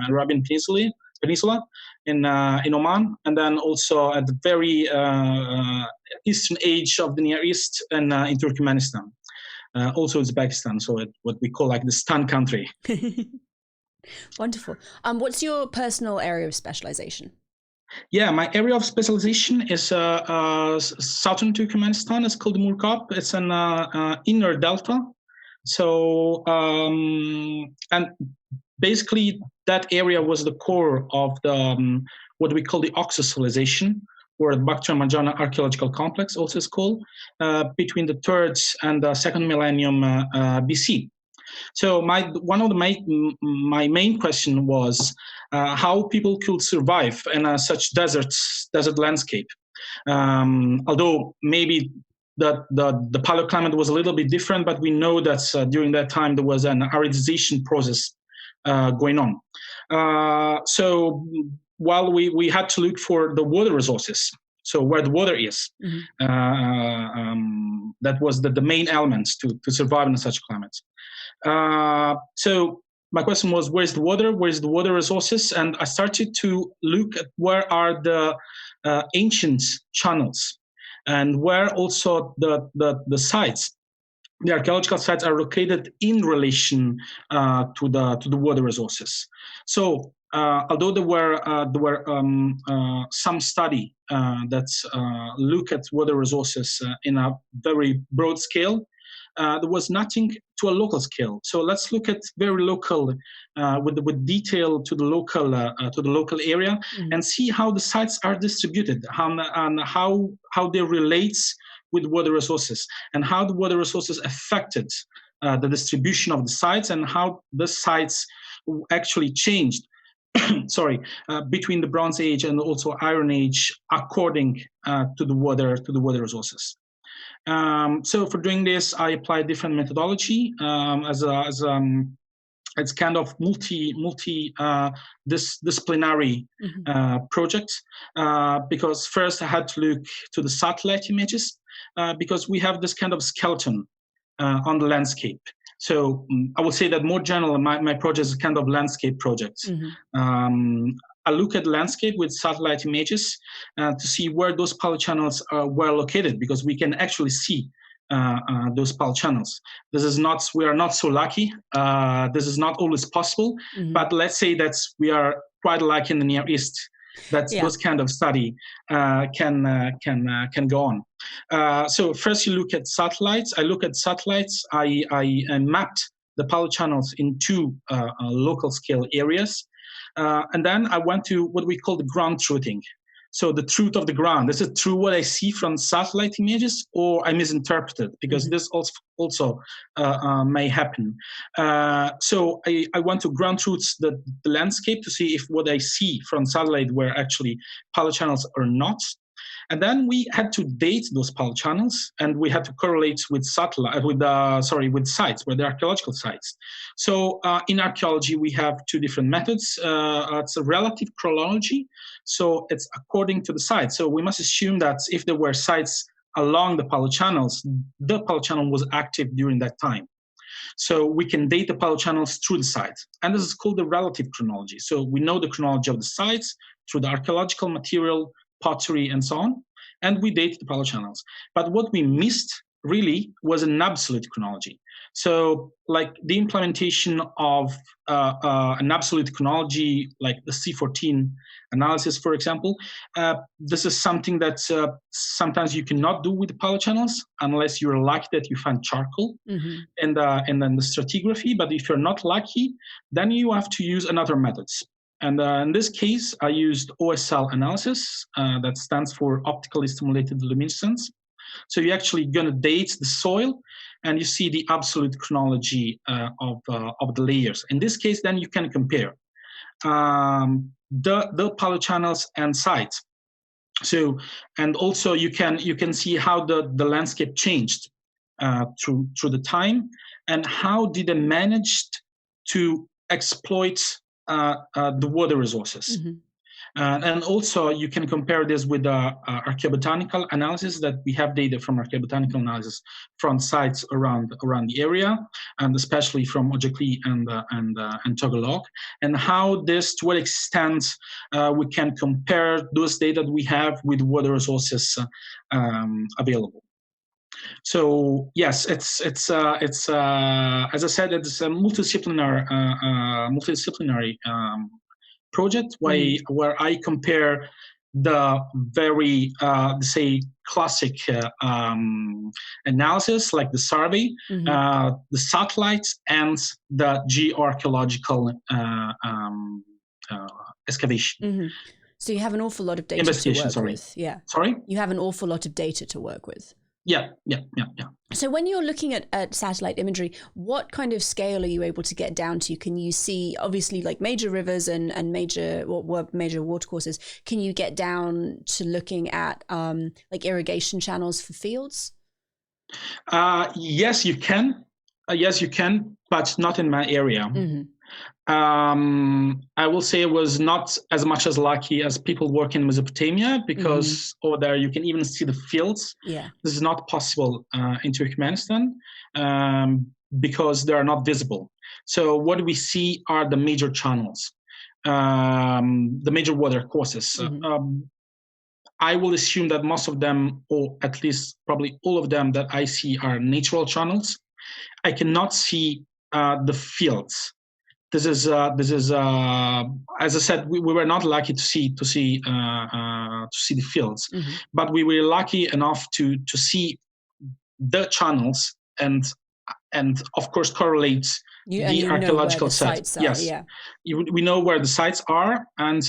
Arabian Peninsula in Oman, and then also at the very eastern edge of the Near East and in Turkmenistan. Also Uzbekistan, so what we call like the Stan country. Wonderful. What's your personal area of specialization? Yeah, my area of specialization is southern Turkmenistan. It's called Murkab. It's an inner delta. So, and basically that area was the core of the what we call the Oxus civilization, or the Bactrian Marjana archaeological complex, also is called, between the 3rd and the 2nd millennium BC. So my main question was how people could survive in such desert landscape. Although maybe the paleoclimate was a little bit different, but we know that during that time there was an aridization process going on. So while we had to look for the water resources, so where the water is, that was the main elements to survive in such climates. So my question was, where's the water resources? And I started to look at where are the ancient channels and where also the sites, the archaeological sites are located in relation to the water resources. So although there were some study that look at water resources in a very broad scale, there was nothing to a local scale. So let's look at very local, with detail to the local area, and see how the sites are distributed, and how they relate with water resources, and how the water resources affected the distribution of the sites, and how the sites actually changed. Between the Bronze Age and also Iron Age, according to the water resources. So for doing this, I applied different methodology it's kind of disciplinary project, because first I had to look to the satellite images, because we have this kind of skeleton on the landscape. So I would say that more general, my project is kind of landscape project. I look at landscape with satellite images to see where those polychannels were located, because we can actually see those polychannels. We are not so lucky. This is not always possible, but let's say that we are quite lucky in the Near East. Those kind of study can go on. So first you look at satellites. I look at satellites. I mapped the polychannels in two local scale areas. And then I went to what we call the ground truthing. So the truth of the ground. Is it true what I see from satellite images, or I misinterpreted? Because this also may happen. So I want to ground truth the landscape to see if what I see from satellite were actually polychannels or not. And then we had to date those polychannels, and we had to correlate with sites, with the archaeological sites. So in archaeology, we have two different methods. It's a relative chronology, so it's according to the site. So we must assume that if there were sites along the polychannels, the polychannel was active during that time. So we can date the polychannels through the site. And this is called the relative chronology. So we know the chronology of the sites through the archaeological material, pottery, and so on, and we date the polychannels. But what we missed really was an absolute chronology. So like the implementation of an absolute chronology, like the C14 analysis, for example, this is something that sometimes you cannot do with the polychannels unless you're lucky that you find charcoal and then the stratigraphy. But if you're not lucky, then you have to use another methods. And in this case, I used OSL analysis, that stands for optically stimulated luminescence. So you're actually going to date the soil, and you see the absolute chronology of the layers. In this case, then you can compare the polychannels and sites. So, and also you can see how the landscape changed through the time, and how did they manage to exploit the water resources. And also you can compare this with archaeobotanical analysis, that we have data from archaeobotanical analysis from sites around the area, and especially from Ojekli and Togolok, and how this, to what extent we can compare those data that we have with water resources available. So yes, it's as I said, it's a multidisciplinary project where I compare the very say classic analysis, like the survey, the satellites, and the geoarchaeological excavation. So you have an awful lot of data to work with. Yeah. Sorry? You have an awful lot of data to work with. Yeah. So when you're looking at satellite imagery, what kind of scale are you able to get down to? Can you see, obviously, like major rivers and major watercourses? Can you get down to looking at like irrigation channels for fields? Yes, you can. But not in my area. I will say it was not as much as lucky as people work in Mesopotamia, because over there you can even see the fields. Yeah, this is not possible in Turkmenistan because they are not visible. So what we see are the major channels, the major water courses. I will assume that most of them, or at least probably all of them that I see, are natural channels. I cannot see the fields. This is as I said, we were not lucky to see the fields, but we were lucky enough to see the channels and of course correlate the archaeological sites. Yes, yeah. We know where the sites are, and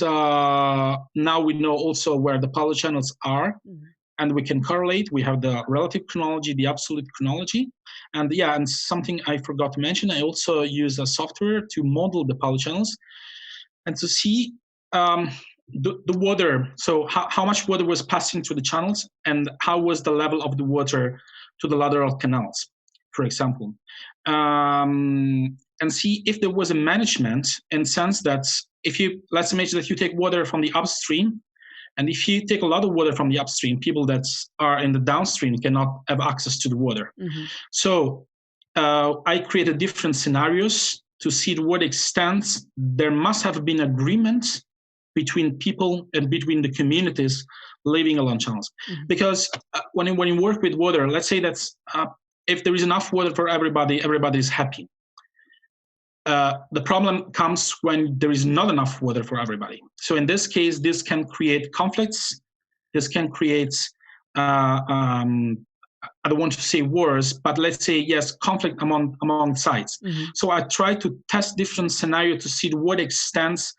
now we know also where the polychannels are. And we can correlate. We have the relative chronology, the absolute chronology. And and something I forgot to mention, I also use a software to model the polychannels and to see the water. So how much water was passing through the channels, and how was the level of the water to the lateral canals, for example. And see if there was a management, in the sense that let's imagine that you take water from the upstream, and if you take a lot of water from the upstream, people that are in the downstream cannot have access to the water. So I created different scenarios to see to what extent there must have been agreement between people and between the communities living along channels. Because when you work with water, let's say that if there is enough water for everybody, everybody is happy. The problem comes when there is not enough water for everybody. So in this case, this can create conflicts. This can create, I don't want to say wars, but let's say, yes, conflict among sides. So I try to test different scenarios to see to what extent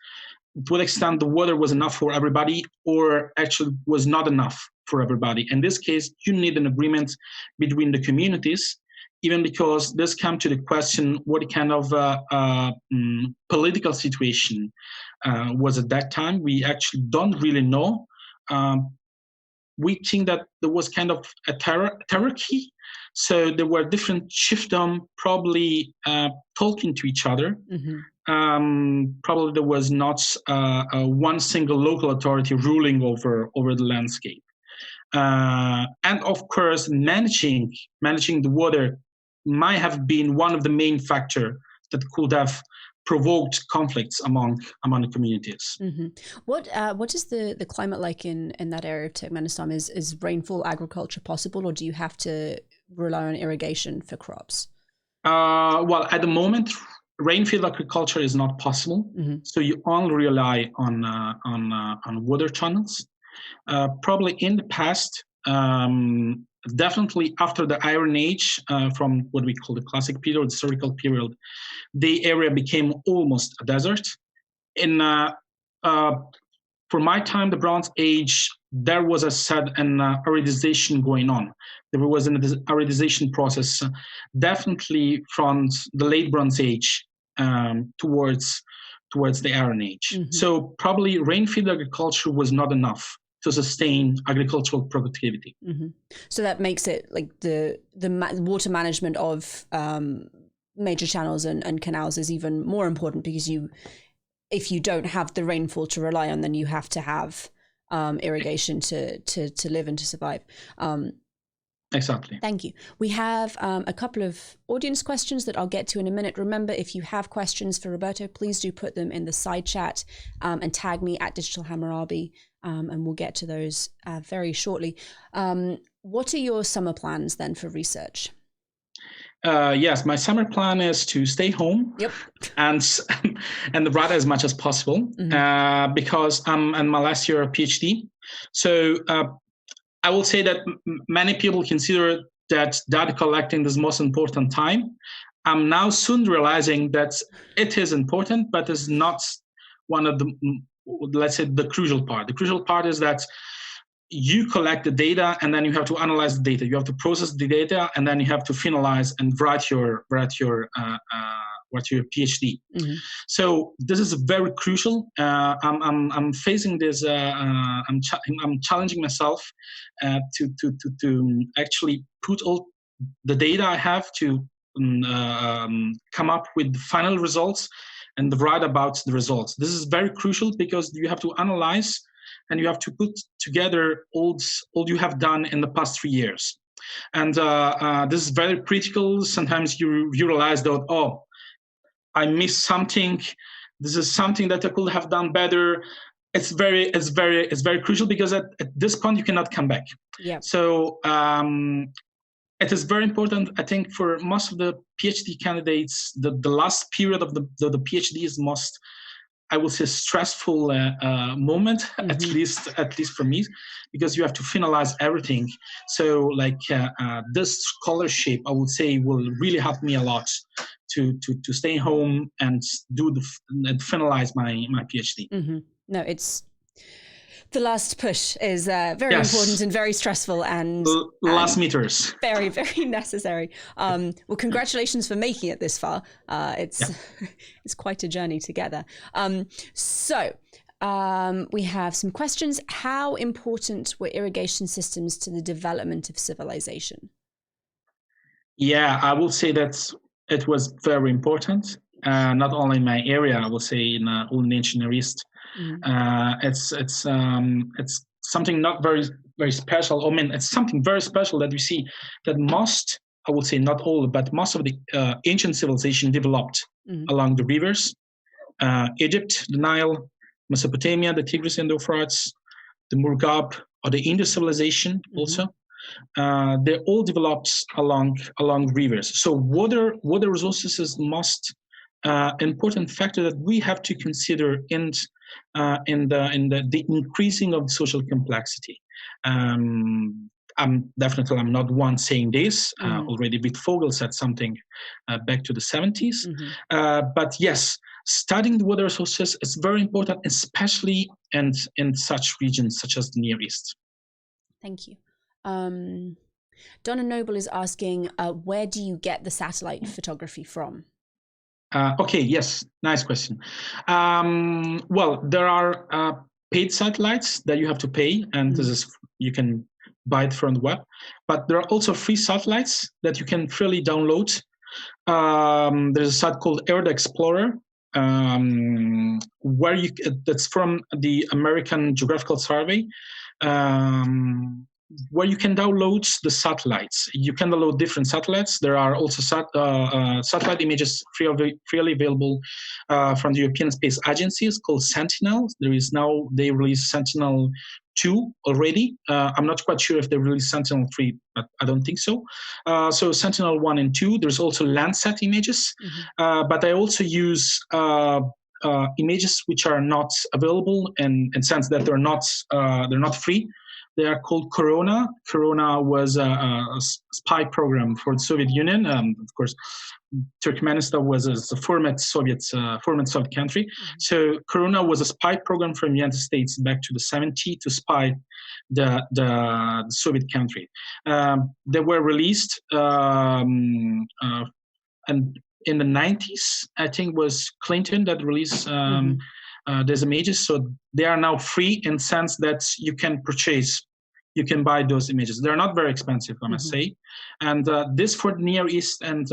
the water was enough for everybody or actually was not enough for everybody. In this case, you need an agreement between the communities, even because this comes to the question what kind of political situation was at that time. We actually don't really know. We think that there was kind of a hierarchy. So there were different chiefdoms probably talking to each other. Probably there was not one single local authority ruling over the landscape. And of course, managing the water might have been one of the main factors that could have provoked conflicts among the communities. What is the climate like in that area of Turkmenistan? Is rainfall agriculture possible, or do you have to rely on irrigation for crops? Well, at the moment, rainfield agriculture is not possible. So you only rely on water channels. Probably in the past, definitely after the Iron Age, from what we call the classic period, the historical period, the area became almost a desert. For my time, the Bronze Age, there was an aridization going on. There was an aridization process, definitely from the late Bronze Age towards the Iron Age. So probably rainfield agriculture was not enough to sustain agricultural productivity. So that makes it like the water management of major channels and canals is even more important, because if you don't have the rainfall to rely on, then you have to have irrigation to live and to survive. Exactly. Thank you. We have a couple of audience questions that I'll get to in a minute. Remember, if you have questions for Roberto, please do put them in the side chat and tag me at Digital Hammurabi, and we'll get to those very shortly. What are your summer plans then for research? Yes, my summer plan is to stay home and write as much as possible because I'm in my last year of Ph.D. So I will say that many people consider that data collecting is the most important time. I'm now soon realizing that it is important, but it's not one of the, let's say, the crucial part. The crucial part is that you collect the data and then you have to analyze the data. You have to process the data and then you have to finalize and write your PhD. So this is very crucial. I'm facing this. I'm challenging myself to actually put all the data I have to come up with the final results and write about the results. This is very crucial because you have to analyze and you have to put together all you have done in the past 3 years. And this is very critical. Sometimes you realize that, oh, I missed something. This is something that I could have done better. It's very crucial because at this point you cannot come back. So it is very important, I think, for most of the PhD candidates. The last period of the PhD is most, I would say, stressful moment, at least for me, because you have to finalize everything. So like this scholarship, I would say, will really help me a lot to stay home and finalize my PhD. No, it's the last push is very important and very stressful and last meters. Very, very necessary. Well, congratulations for making it this far. It's quite a journey together. So we have some questions. How important were irrigation systems to the development of civilization? Yeah, I will say that it was very important. Not only in my area, I will say in all ancient Near East. It's something not very, very special. I mean, it's something very special that we see that most, I would say not all, but most of the ancient civilization developed along the rivers. Egypt, the Nile, Mesopotamia, the Tigris and Euphrates, the Murghab, or the Indus civilization also. They all developed along rivers. So water resources is the most important factor that we have to consider in the increasing of social complexity. I'm not one saying this. Already Wittfogel said something back to the 70s. But yes, studying the water resources is very important, especially in such regions such as the Near East. Thank you. Donna Noble is asking, where do you get the satellite photography from? Okay, yes, nice question. Well, there are paid satellites that you have to pay, and this is, you can buy it from the web. But there are also free satellites that you can freely download. There's a site called Earth Explorer, that's from the American Geographical Survey, where you can download the satellites. You can download different satellites. There are also satellite images freely available from the European Space Agency. It's called Sentinel. They released Sentinel-2 already. I'm not quite sure if they released Sentinel-3, but I don't think so. So Sentinel-1 and 2. There's also Landsat images, but I also use images which are not available in sense that they're not free. They are called Corona. Corona was a spy program for the Soviet Union. Of course, Turkmenistan was a former Soviet country. So Corona was a spy program from the United States back to the 70s to spy the Soviet country. They were released and in the 90s, I think was Clinton that released those images. So they are now free in the sense that you can buy those images. They're not very expensive, I must say. And this for the Near East and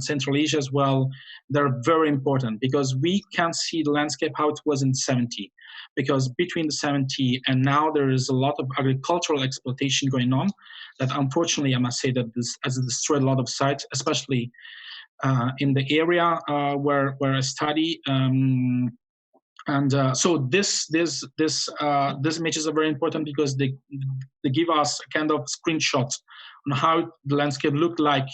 Central Asia as well, they're very important because we can see the landscape how it was in the 70s. Because between the 70s and now there is a lot of agricultural exploitation going on that unfortunately I must say that this has destroyed a lot of sites, especially in the area where I study. So these images are very important because they give us a kind of screenshot on how the landscape looked like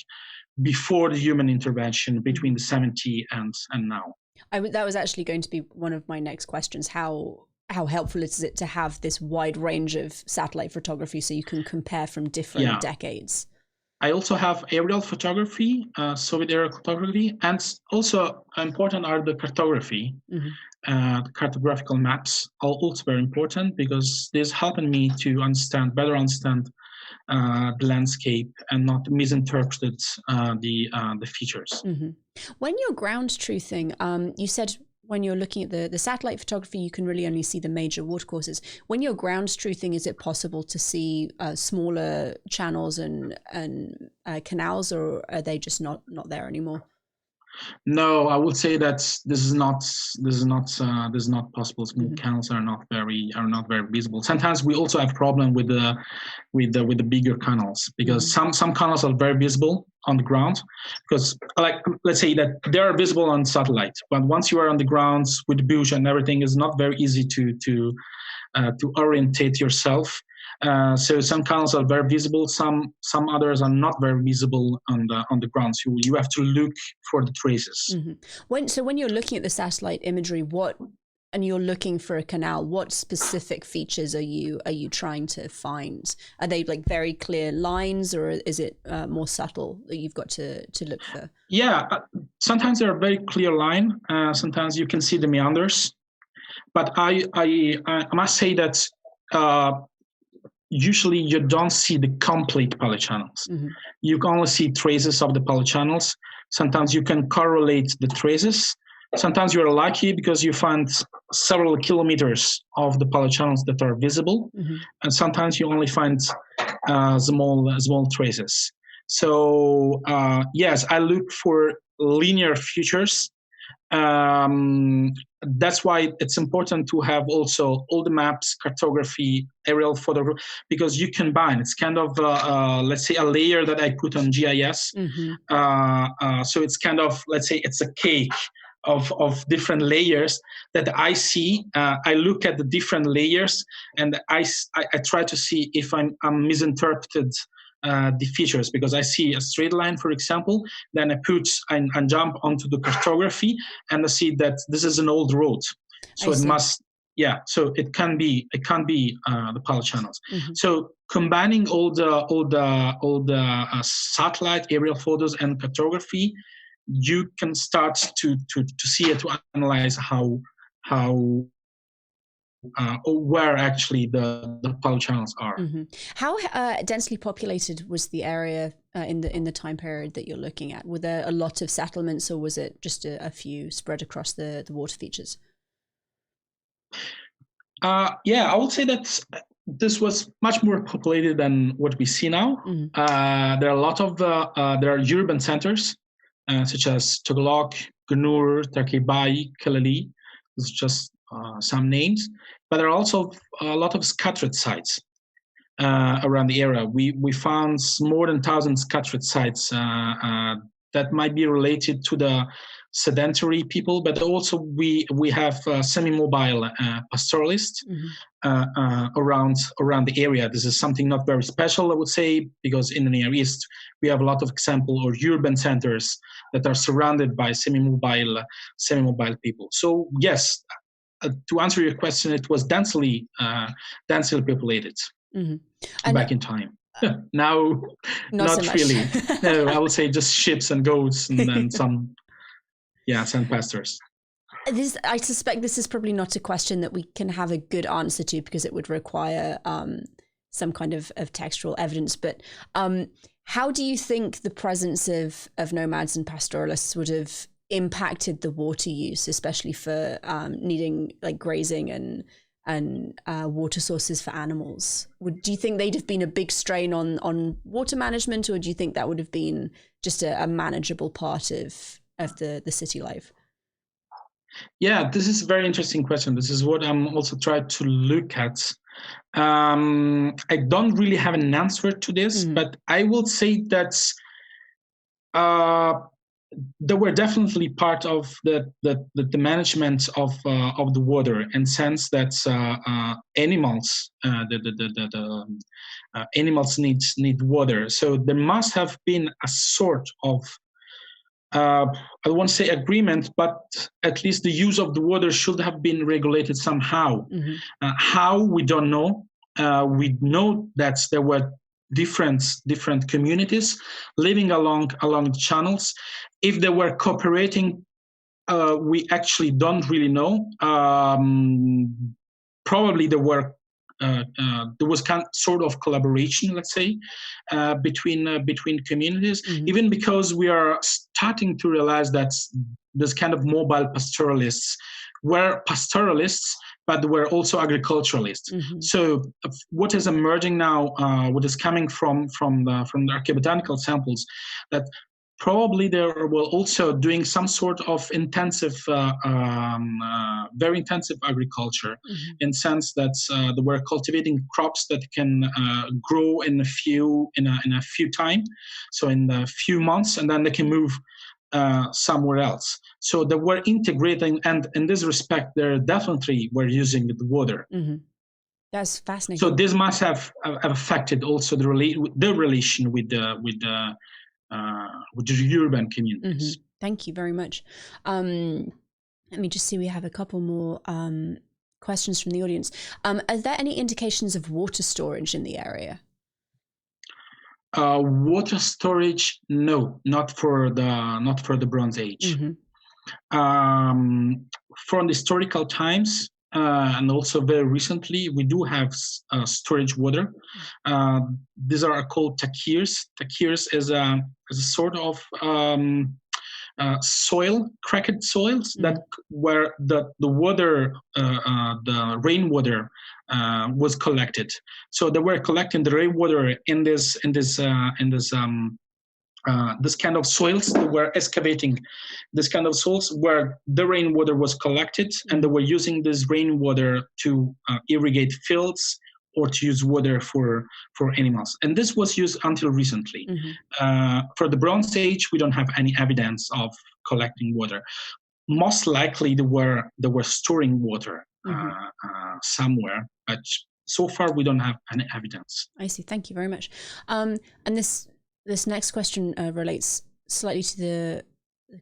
before the human intervention between the 70s and now. That was actually going to be one of my next questions. How helpful is it to have this wide range of satellite photography so you can compare from different decades? I also have aerial photography, Soviet aerial photography, and also important are the cartography. The cartographical maps are also very important because this helping me to better understand the landscape and not misinterpret the features. When you're ground truthing, you said when you're looking at the satellite photography, you can really only see the major watercourses. When you're ground truthing, is it possible to see smaller channels and canals, or are they just not there anymore? No, I would say that this is not possible. Small canals are not very visible. Sometimes we also have problem with the bigger canals because some canals are very visible on the ground because let's say that they are visible on satellite, but once you are on the ground with the bush and everything, is not very easy to orientate yourself. So some canals are very visible, some others are not very visible on the ground. So you have to look for the traces. When you're looking at the satellite imagery, and you're looking for a canal, what specific features are you trying to find? Are they like very clear lines, or is it more subtle that you've got to look for? Yeah, sometimes they're a very clear line. Sometimes you can see the meanders, but I must say that usually you don't see the complete polychannels. You can only see traces of the polychannels. Sometimes you can correlate the traces. Sometimes you're lucky because you find several kilometers of the polychannels that are visible, and sometimes you only find small traces. So yes, I look for linear features. That's why it's important to have also all the maps, cartography, aerial photography, because you combine. It's kind of let's say a layer that I put on GIS. So it's kind of, let's say it's a cake of different layers that I see. I look at the different layers, and I try to see if I'm misinterpreted the features, because I see a straight line, for example, then I jump onto the cartography, and I see that this is an old road, so so it can be the power channels. Mm-hmm. So combining all the satellite aerial photos and cartography, you can start to see it, to analyze how or where actually the power channels are. Mm-hmm. How densely populated was the area in the time period that you're looking at? Were there a lot of settlements, or was it just a few spread across the water features? I would say that this was much more populated than what we see now. Mm-hmm. There are a lot of there are urban centers such as Togolok, Gunur, Tarkibai, Kalali. It's just some names, but there are also a lot of scattered sites around the area. We found more than 1,000 scattered sites that might be related to the sedentary people, but also we have semi-mobile pastoralists around the area. This is something not very special, I would say, because in the Near East we have a lot of example or urban centers that are surrounded by semi-mobile people. So yes, to answer your question, it was densely populated back in time. Now, not so really. No, I would say just ships and goats and then some pastors. I suspect this is probably not a question that we can have a good answer to, because it would require some kind of textual evidence. But how do you think the presence of nomads and pastoralists would have impacted the water use, especially for needing like grazing and water sources for animals? Do you think they'd have been a big strain on water management, or do you think that would have been just a manageable part of the city life? Yeah, this is a very interesting question. This is what I'm also trying to look at. I don't really have an answer to this, but I will say that they were definitely part of the management of the water, in sense that animals animals need water. So there must have been a sort of I don't want to say agreement, but at least the use of the water should have been regulated somehow. How, we don't know. We know that there were different communities living along the channels. If they were cooperating, we actually don't really know. Probably there was sort of collaboration, let's say, between communities, even because we are starting to realize that this kind of mobile pastoralists were pastoralists, but were also agriculturalists. So what is emerging now, what is coming from the archaeobotanical samples, that probably they were also doing some sort of intensive, very intensive agriculture, in sense that they were cultivating crops that can grow in a few time, so in a few months, and then they can move somewhere else. So they were integrating, and in this respect, they definitely were using the water. That's fascinating. So this must have affected also the relation with the urban communities. Thank you very much. Let me just see, we have a couple more questions from the audience. Are there any indications of water storage in the area? Water storage, no, not for the Bronze Age. From historical times, and also very recently, we do have storage water. These are called takirs. Takirs is a sort of soil, cracked soils that where the water, the rainwater was collected. So they were collecting the rainwater in this kind of soils. They were excavating this kind of soils where the rainwater was collected, and they were using this rainwater to irrigate fields or to use water for animals. And this was used until recently. For the Bronze Age, we don't have any evidence of collecting water. most likely they were storing water somewhere, but so far we don't have any evidence. I see. Thank you very much. And this next question relates slightly to the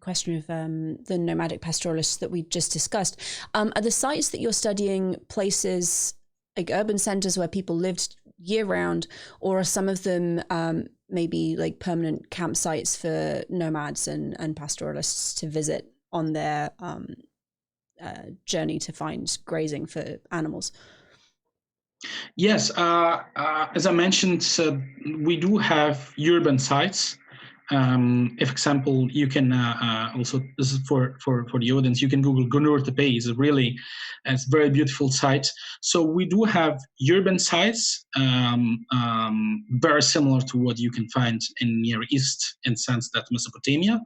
question of the nomadic pastoralists that we just discussed. Are the sites that you're studying places like urban centers where people lived year round, or are some of them maybe like permanent campsites for nomads and pastoralists to visit on their journey to find grazing for animals? Yes, as I mentioned, we do have urban sites. If example, you can also, this is for the audience, you can Google 𝀭Tepe. It's a very beautiful site. So we do have urban sites, very similar to what you can find in Near East, in the sense that Mesopotamia.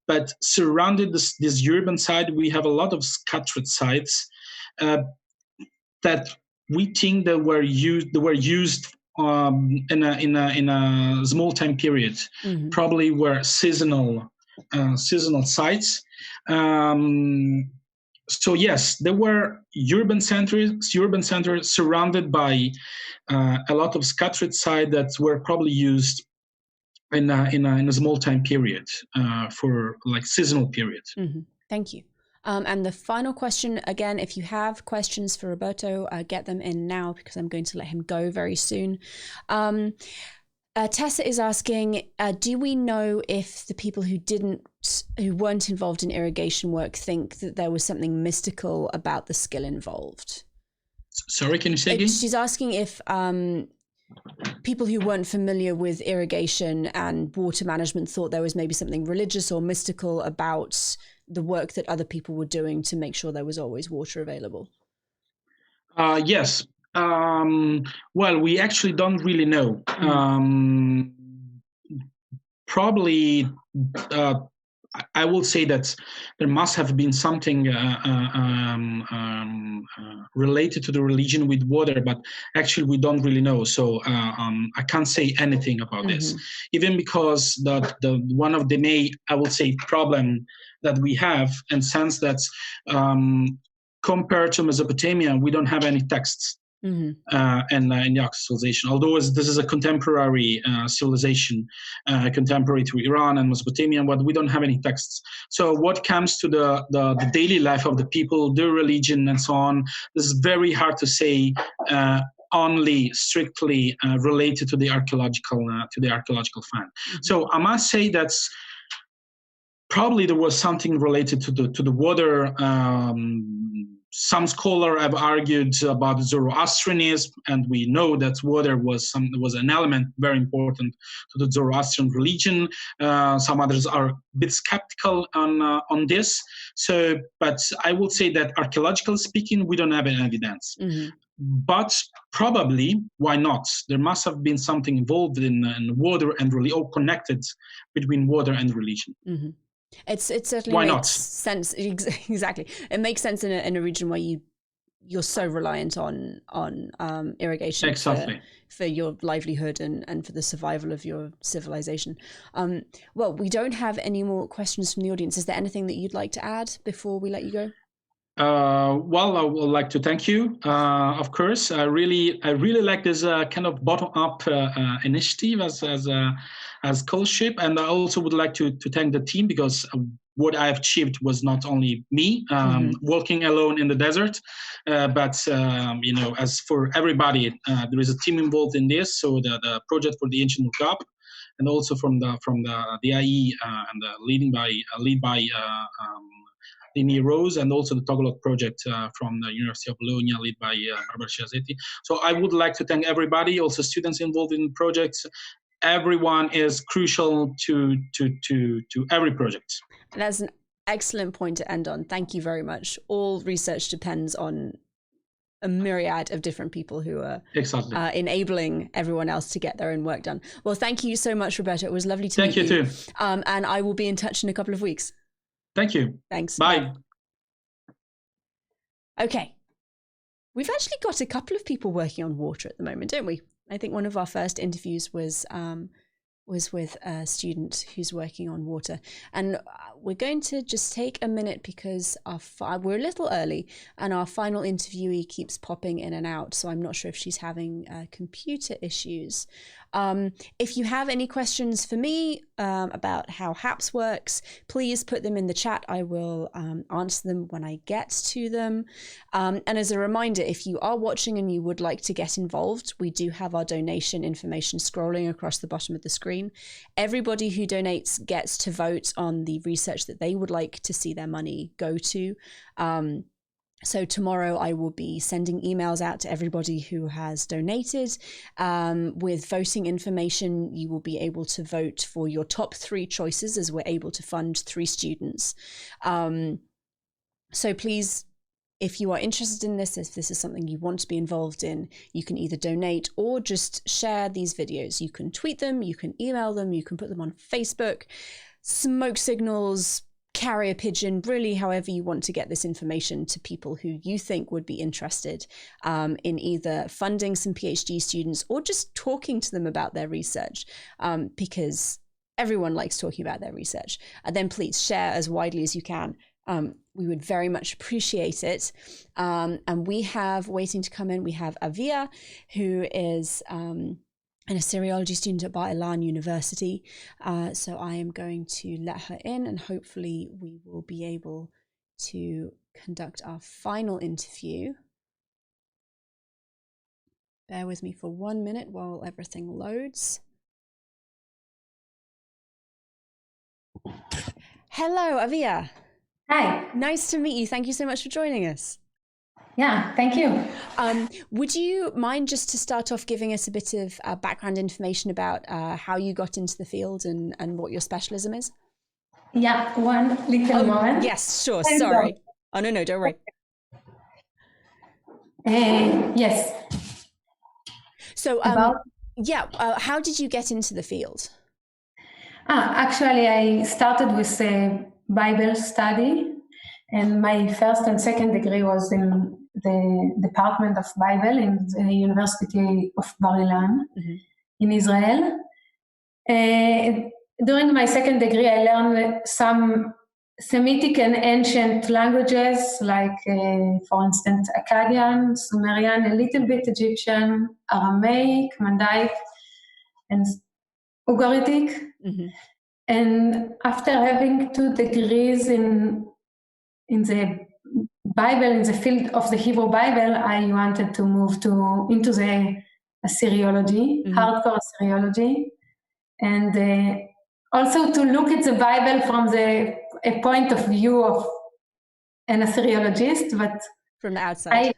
But surrounded this urban site, we have a lot of scattered sites that we think that were used in a small time period. Probably were seasonal sites. So yes, there were urban centers surrounded by a lot of scattered sites that were probably used in a small time period for like seasonal period. Thank you. And the final question, again, if you have questions for Roberto, get them in now because I'm going to let him go very soon. Tessa is asking, do we know if the people who weren't involved in irrigation work think that there was something mystical about the skill involved? Sorry, can you say again? She's asking if people who weren't familiar with irrigation and water management thought there was maybe something religious or mystical about the work that other people were doing to make sure there was always water available. Yes. Well, we actually don't really know. Probably, I will say that there must have been something related to the religion with water, but actually we don't really know. So I can't say anything about this, even because the one of the main, I will say, problem that we have, in the sense that compared to Mesopotamia, we don't have any texts in the Oxford civilization. Although this is a contemporary civilization, contemporary to Iran and Mesopotamia, but we don't have any texts. So what comes to the daily life of the people, their religion, and so on, this is very hard to say. Only strictly related to the archaeological find. So I must say that probably there was something related to the water. Some scholars have argued about Zoroastrianism, and we know that water was an element very important to the Zoroastrian religion. Some others are a bit skeptical on this. So, but I would say that archaeologically speaking, we don't have any evidence. But probably, why not? There must have been something involved in water and religion, or connected between water and religion. It certainly makes sense. Exactly, it makes sense in a region where you're so reliant on irrigation for your livelihood and for the survival of your civilization. Well, we don't have any more questions from the audience. Is there anything that you'd like to add before we let you go? Well, I would like to thank you. Of course, I really like this kind of bottom-up initiative as scholarship, and I also would like to thank the team, because what I've achieved was not only me walking alone in the desert, but as for everybody, there is a team involved in this. So the project for the ancient lookup, and also from the IE and lead by Lini Rose, and also the Tagalog project from the University of Bologna, led by Barbara Chiasetti. So I would like to thank everybody, also students involved in projects. Everyone is crucial to every project. That's an excellent point to end on. Thank you very much. All research depends on a myriad of different people who are enabling everyone else to get their own work done. Well, thank you so much, Roberto. It was lovely to meet you. Thank you too. And I will be in touch in a couple of weeks. Thank you. Thanks. Bye. Okay. We've actually got a couple of people working on water at the moment, don't we? I think one of our first interviews was was with a student who's working on water. And we're going to just take a minute because we're a little early and our final interviewee keeps popping in and out. So I'm not sure if she's having computer issues. If you have any questions for me about how HAPS works, please put them in the chat. I will answer them when I get to them. And as a reminder, if you are watching and you would like to get involved, we do have our donation information scrolling across the bottom of the screen. Everybody who donates gets to vote on the research that they would like to see their money go to. So tomorrow I will be sending emails out to everybody who has donated with voting information. You will be able to vote for your top 3 choices as we're able to fund 3 students. So please, if you are interested in this, if this is something you want to be involved in, you can either donate or just share these videos. You can tweet them, you can email them, you can put them on Facebook, smoke signals, carrier pigeon, really however you want to get this information to people who you think would be interested in either funding some PhD students or just talking to them about their research, because everyone likes talking about their research. And then please share as widely as you can. We would very much appreciate it. And we have, waiting to come in, we have Avia, who is and a seriology student at Bar Ilan University. So I am going to let her in and hopefully we will be able to conduct our final interview. Bear with me for 1 minute while everything loads. Hello, Avia. Hi. Nice to meet you. Thank you so much for joining us. Yeah, thank you. Would you mind just to start off giving us a bit of background information about how you got into the field and what your specialism is? Yeah, one little moment. Yes, sure. Sorry. Oh, no, don't worry. Yes. So, how did you get into the field? Actually, I started with a Bible study, and my first and second degree was in the Department of Bible in the University of Bar Ilan in Israel. During my second degree, I learned some Semitic and ancient languages, like, for instance, Akkadian, Sumerian, a little bit Egyptian, Aramaic, Mandaic, and Ugaritic. And after having 2 degrees in the Bible, in the field of the Hebrew Bible, I wanted to move into the Assyriology, hardcore Assyriology, and also to look at the Bible from a point of view of an Assyriologist, but from the outside.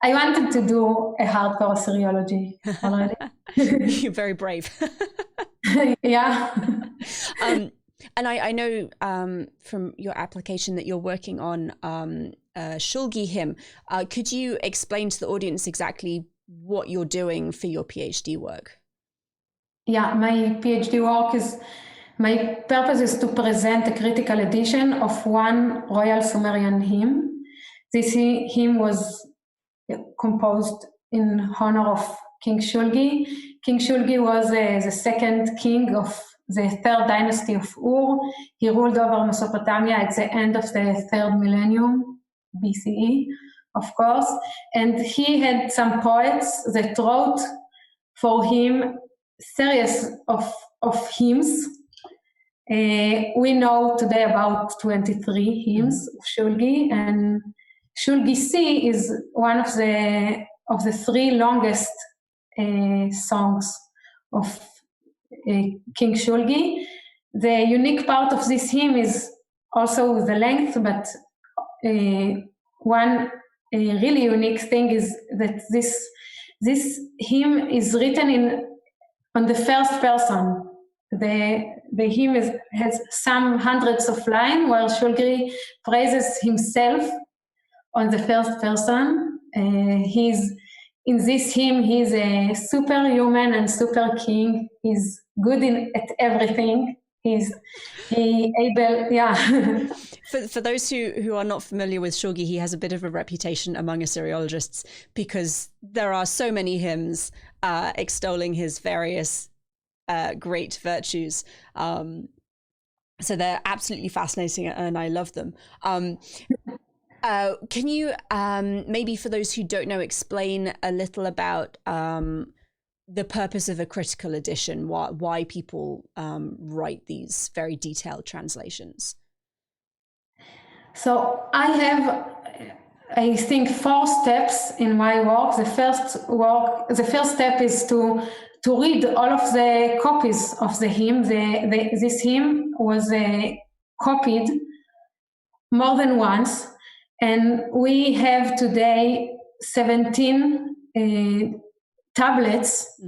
I wanted to do a hardcore Assyriology already. You're very brave. Yeah. And I know from your application that you're working on 🀭 hymn. Could you explain to the audience exactly what you're doing for your PhD work? Yeah, my PhD work my purpose is to present a critical edition of one Royal Sumerian hymn. This hymn was composed in honor of King 🀭. King 🀭 was the second king of the 3rd dynasty of Ur. He ruled over Mesopotamia at the end of the 3rd millennium BCE, of course, and he had some poets that wrote for him series of hymns. We know today about 23 hymns of 🀭, and 🀭 C is one of the 3 longest songs of King 🀭. The unique part of this hymn is also the length, but one really unique thing is that this hymn is written on the first person. The hymn has some hundreds of lines where 🀭 praises himself on the first person. In this hymn, he's a superhuman and super king. He's good at everything. he able, yeah. For those who are not familiar with 𝑒, he has a bit of a reputation among Assyriologists because there are so many hymns extolling his various great virtues. So they're absolutely fascinating and I love them. Can you maybe for those who don't know, explain a little about the purpose of a critical edition, why people write these very detailed translations? So I have, I think, 4 steps in my work. The first step is to read all of the copies of the hymn. This hymn was copied more than once, and we have today 17 tablets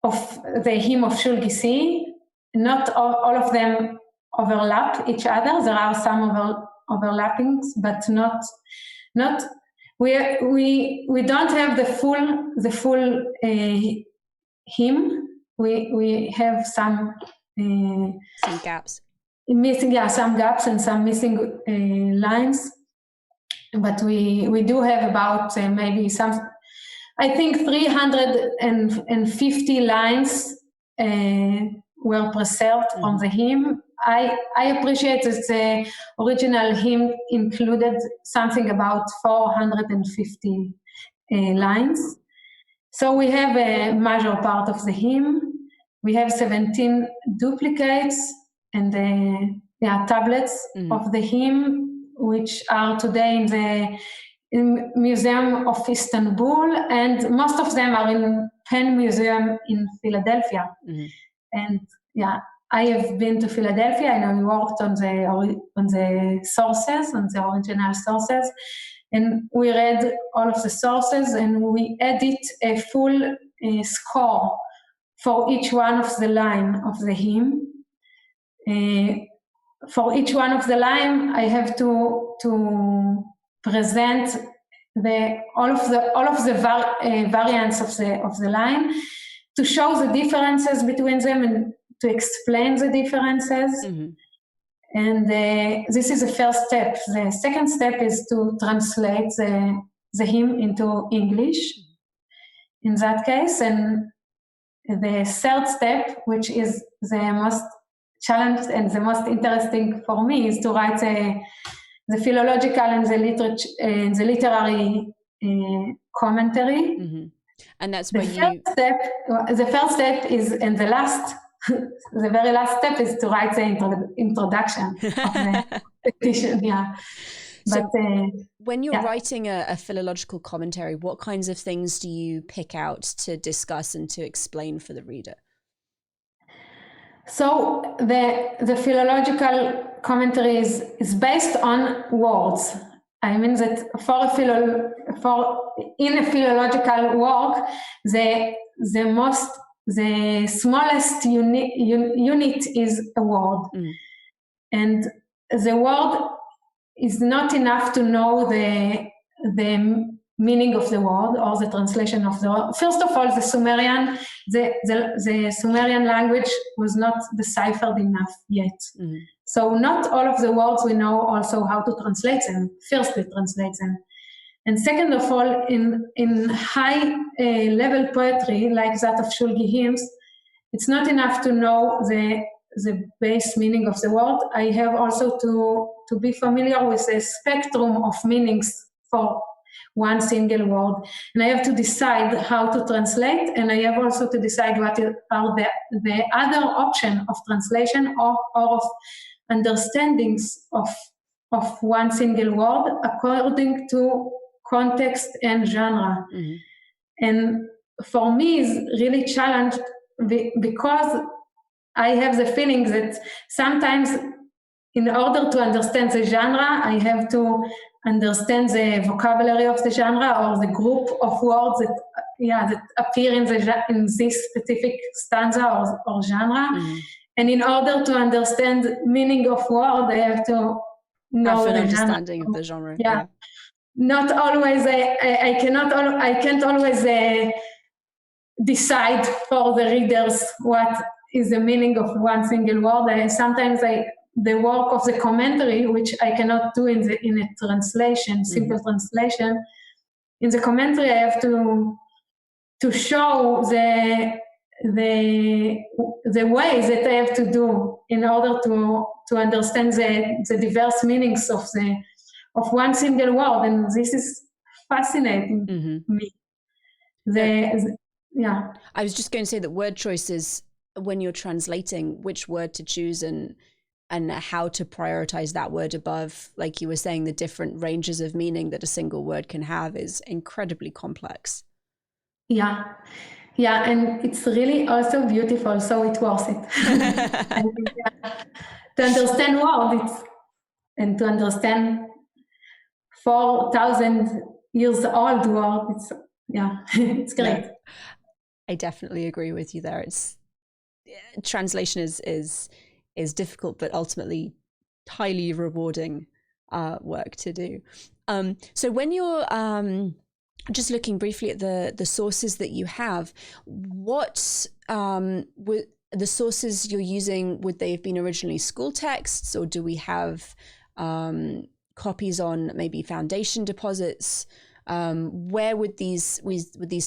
of the hymn of 𝑒. Not all of them overlap each other. There are some overlappings, but not. We don't have the full hymn. We have some gaps. Some gaps and some missing lines. But we do have about maybe some, I think 350 lines were preserved from the hymn. I appreciate that the original hymn included something about 450 lines. So we have a major part of the hymn. We have 17 duplicates and tablets of the hymn, which are today in the Museum of Istanbul, and most of them are in Penn Museum in Philadelphia. And I have been to Philadelphia and I worked on the sources, on the original sources, and we read all of the sources and we edit a full score for each one of the line of the hymn. For each one of the line, I have to present all of the variants of the line, to show the differences between them and to explain the differences. And this is the first step. The second step is to translate the hymn into English in that case. And the third step, which is the most challenging and the most interesting for me, is to write the philological and the literary commentary. And that's where the first step is, and the very last step is to write the introduction of the petition. So when you're writing a philological commentary, what kinds of things do you pick out to discuss and to explain for the reader? So the philological commentary is based on words. I mean that in a philological work, the smallest unit is a word, and the word is not enough to know the meaning of the word or the translation of the word. First of all, the Sumerian language was not deciphered enough yet. So not all of the words we know also how to translate them. First, we translate them. And second of all, in high level poetry, like that of 𝑒 hymns, it's not enough to know the base meaning of the word. I have also to be familiar with the spectrum of meanings for one single word. And I have to decide how to translate, and I have also to decide what are the other option of translation or of understandings of one single word according to context and genre. And for me is really challenged because I have the feeling that sometimes in order to understand the genre, I have to understand the vocabulary of the genre or the group of words that appear in this specific stanza or genre. And in order to understand meaning of word, I have to know have an the understanding genre. of the genre. Not always. I can't always decide for the readers what is the meaning of one single word. Sometimes the work of the commentary, which I cannot do in a translation, simple translation. In the commentary, I have to show the ways that I have to do in order to understand the diverse meanings of one single word, and this is fascinating me. Yeah. I was just going to say that word choices, when you're translating, which word to choose and how to prioritize that word above, like you were saying, the different ranges of meaning that a single word can have is incredibly complex. Yeah, and it's really also beautiful, so it's worth it. To understand words and to understand 4,000 years old world, it's great. Yeah, I definitely agree with you there. Translation is difficult, but ultimately highly rewarding work to do. So when you're just looking briefly at the sources that you have, what the sources you're using, would they have been originally school texts, or do we have copies on maybe foundation deposits? Where would these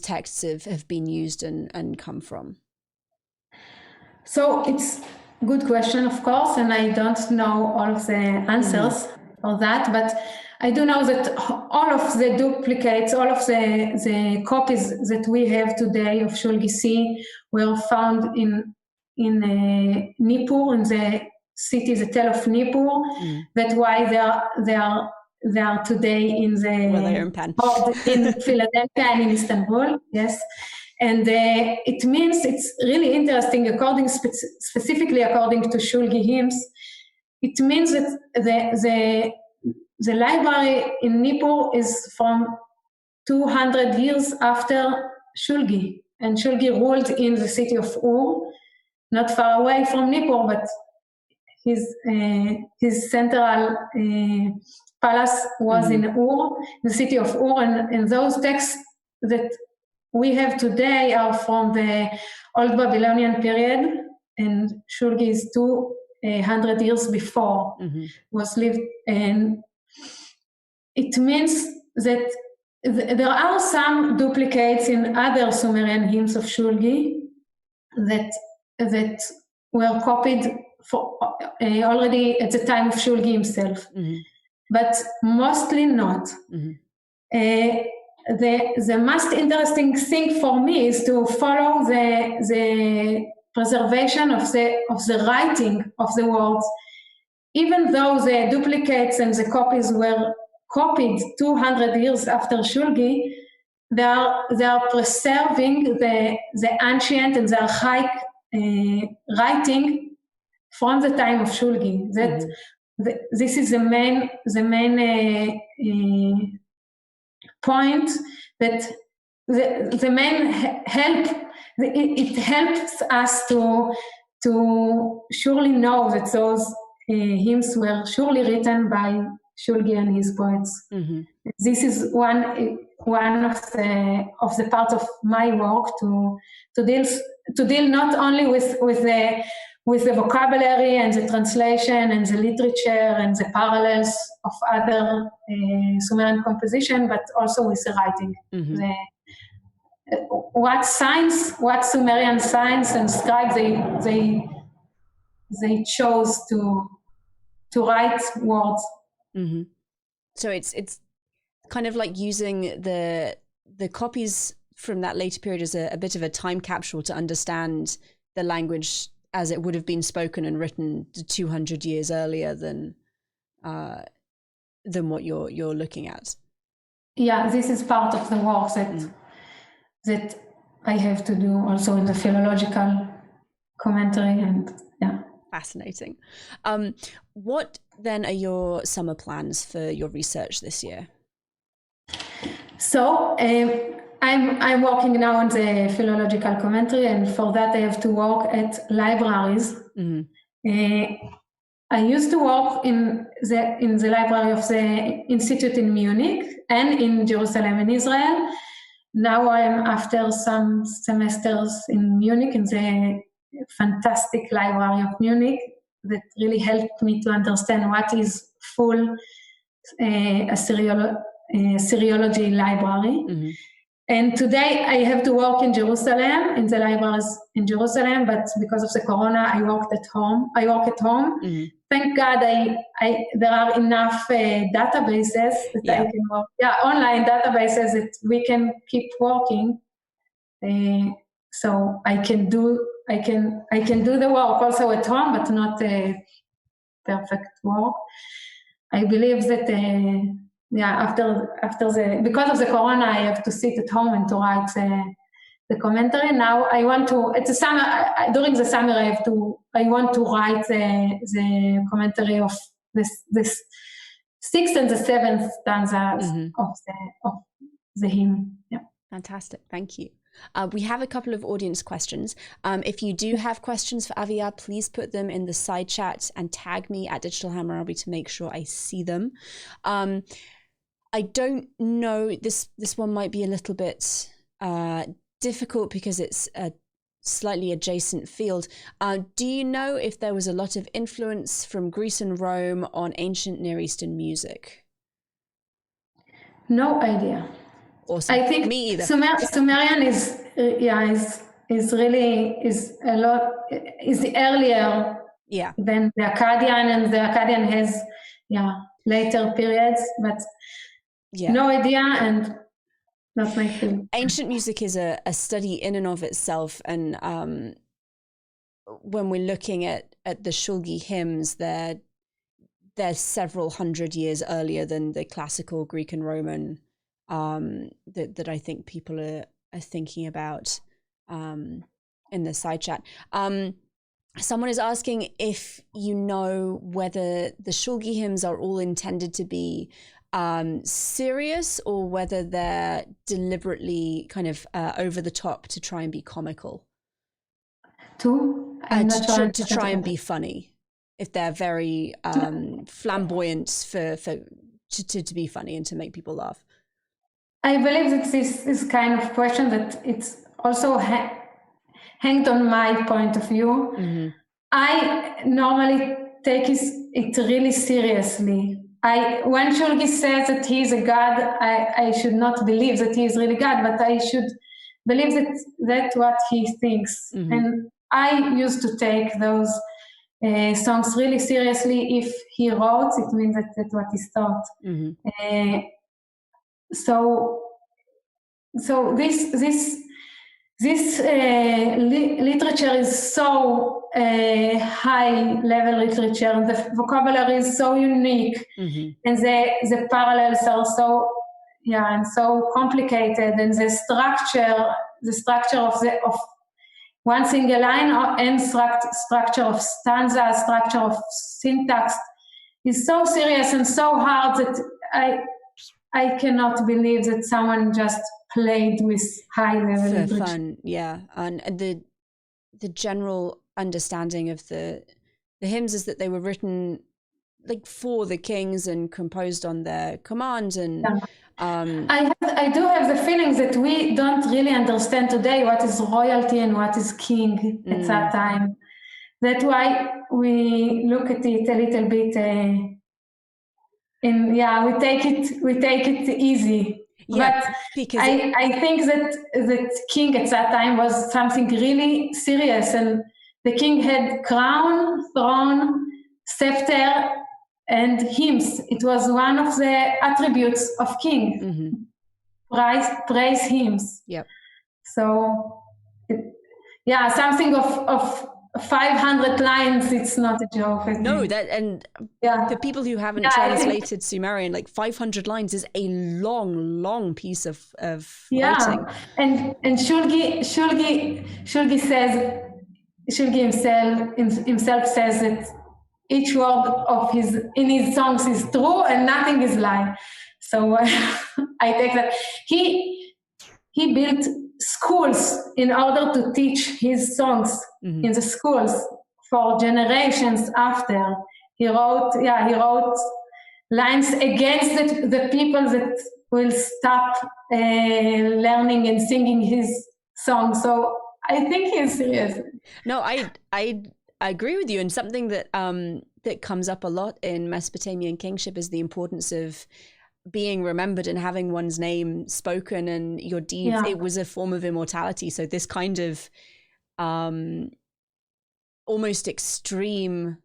texts have been used and come from? So it's a good question, of course, and I don't know all of the answers for that, but I do know that all of the duplicates, all of the copies that we have today of Shulgi C were found in Nippur, in the city, the tell of Nippur. That's why they are today in in Philadelphia and in Istanbul. Yes. And it means, it's really interesting, specifically according to Shulgi hymns, it means that the library in Nippur is from 200 years after Shulgi, and Shulgi ruled in the city of Ur, not far away from Nippur, but his central palace was in Ur, the city of Ur, and those texts that we have today are from the Old Babylonian period, and Shulgi is 200 years before was lived, and it means that there are some duplicates in other Sumerian hymns of Shulgi that were copied already at the time of Shulgi himself, but mostly not. The most interesting thing for me is to follow the preservation of the writing of the words. Even though the duplicates and the copies were copied 200 years after Shulgi, they are preserving the ancient and the archaic writing from the time of Shulgi. This is the main point, that the main help. It helps us to surely know that those hymns were surely written by Shulgi and his poets. This is one of the parts of my work to deal not only with the vocabulary and the translation and the literature and the parallels of other Sumerian composition, but also with the writing. What Sumerian science and scribes they chose to write words. So it's kind of like using the copies from that later period as a bit of a time capsule to understand the language as it would have been spoken and written 200 years earlier than what you're looking at. Yeah, this is part of the work that I have to do also in the philological commentary, and yeah. Fascinating. What then are your summer plans for your research this year? So I'm working now on the philological commentary, and for that I have to work at libraries. I used to work in the library of the Institute in Munich and in Jerusalem in Israel. Now I'm, after some semesters in Munich in the fantastic library of Munich that really helped me to understand what is full Assyriology library. Mm-hmm. And today I have to work in Jerusalem, in the libraries in Jerusalem, but because of the corona, I work at home. Mm-hmm. Thank God there are enough databases that I can work. Yeah, online databases that we can keep working. So I can do the work also at home, but not perfect work. I believe that because of the corona, I have to sit at home and to write the commentary. Now I want to. It's a summer. During the summer, I want to write the commentary of this 6th and the 7th stanzas of the hymn. Yeah. Fantastic. Thank you. We have a couple of audience questions. If you do have questions for Avia, please put them in the side chat and tag me at Digital Hammurabi to make sure I see them. I don't know, this one might be a little bit difficult because it's a slightly adjacent field. Do you know if there was a lot of influence from Greece and Rome on ancient Near Eastern music? No idea. Awesome. I think me either. Sumerian is the earlier than the Akkadian, and the Akkadian has later periods, but no idea, and not my field. Ancient music is a study in and of itself, and when we're looking at the Shulgi hymns, they're several hundred years earlier than the classical Greek and Roman that I think people are thinking about in the side chat. Someone is asking if you know whether the Shulgi hymns are all intended to be serious or whether they're deliberately kind of over the top to try and be comical. To try and be funny. If they're very flamboyant to be funny and to make people laugh. I believe that this is kind of question that it's also hanged on my point of view. Mm-hmm. I normally take it really seriously. When Shulgi says that he is a god, I should not believe that he is really God, but I should believe that that's what he thinks. Mm-hmm. And I used to take those songs really seriously. If he wrote, it means that that's what he thought. Mm-hmm. So this literature is so high level literature, and the vocabulary is so unique, mm-hmm. and the parallels are so complicated, and the structure of one single line and structure of stanza, structure of syntax is so serious and so hard that I cannot believe that someone just played with high level for literature. Fun, yeah. And the general understanding of the hymns is that they were written like for the kings and composed on their command. And I do have the feeling that we don't really understand today what is royalty and what is king at that time. That's why we look at it a little bit. We take it easy. Yeah, but because I think that king at that time was something really serious, and the king had crown, throne, scepter, and hymns. It was one of the attributes of king. Mm-hmm. Praise hymns. Yep. So, something of 500 lines, it's not a joke. No, for people who haven't translated Sumerian, like 500 lines is a long piece of writing. And Shulgi himself says that each word in his songs is true and nothing is lie. So I take that he built schools in order to teach his songs in the schools for generations after. He wrote lines against the people that will stop learning and singing his songs. So I think he's serious. No, I agree with you. And something that that comes up a lot in Mesopotamian kingship is the importance of being remembered and having one's name spoken and your deeds. Yeah. It was a form of immortality. So this kind of almost extreme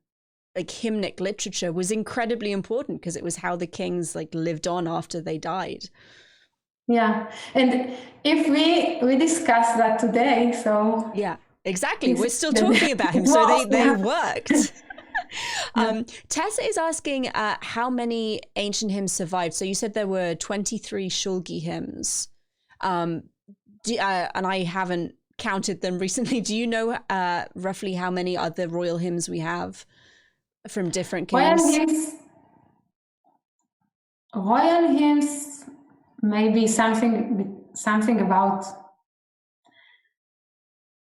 like hymnic literature was incredibly important because it was how the kings like lived on after they died. Yeah, and if we discuss that today, so yeah, exactly, we're still talking about him, so they worked. Tessa is asking how many ancient hymns survived. So you said there were 23 Shulgi hymns, and I haven't counted them recently. Do you know roughly how many other royal hymns we have from different kings? Royal hymns, maybe something about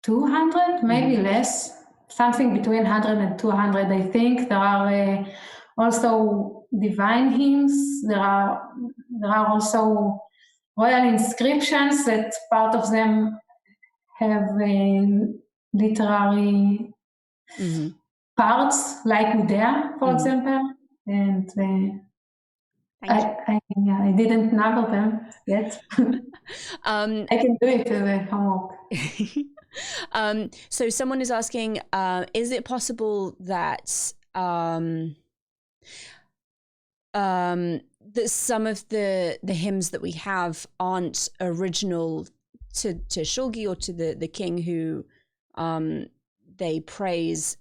200, maybe less. Something between 100 and 200, I think. There are also divine hymns. There are also royal inscriptions that part of them have literary parts, like Udea, for example. And I didn't number them yet. I can do it as a homework. So someone is asking, is it possible that that some of the hymns that we have aren't original to Shulgi or to the king who they praise?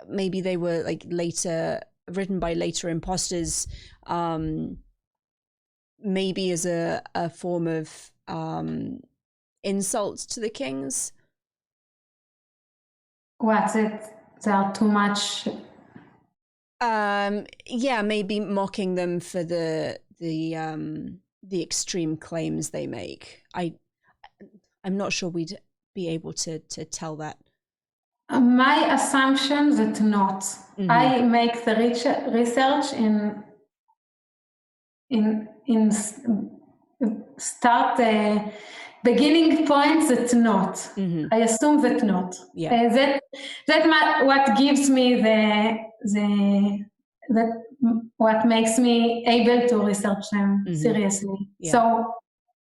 Maybe they were like later written by later imposters, maybe as a form of insults to the kings. What's it? They are too much. Yeah, maybe mocking them for the extreme claims they make. I'm not sure we'd be able to tell that. My assumption that not. I make the research in start beginning points that not. I assume that not. Yeah. That what gives me what makes me able to research them seriously. Yeah. So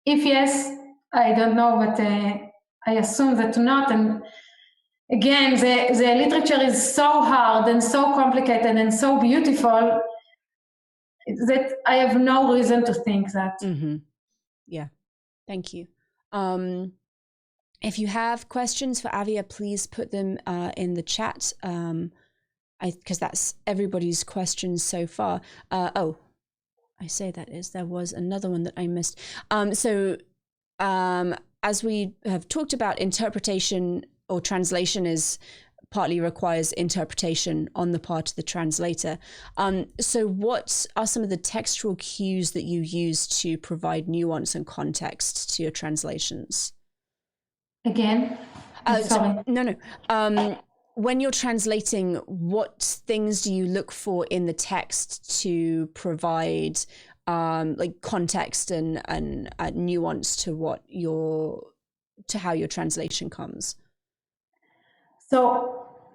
if yes, I don't know, but I assume that not. And again, the literature is so hard and so complicated and so beautiful that I have no reason to think that. Yeah, thank you. If you have questions for Avia, please put them in the chat, because that's everybody's questions so far. There was another one that I missed. As we have talked about, interpretation or translation partly requires interpretation on the part of the translator. So what are some of the textual cues that you use to provide nuance and context to your translations? Again? Sorry. No. When you're translating, what things do you look for in the text to provide like context and nuance to how your translation comes? So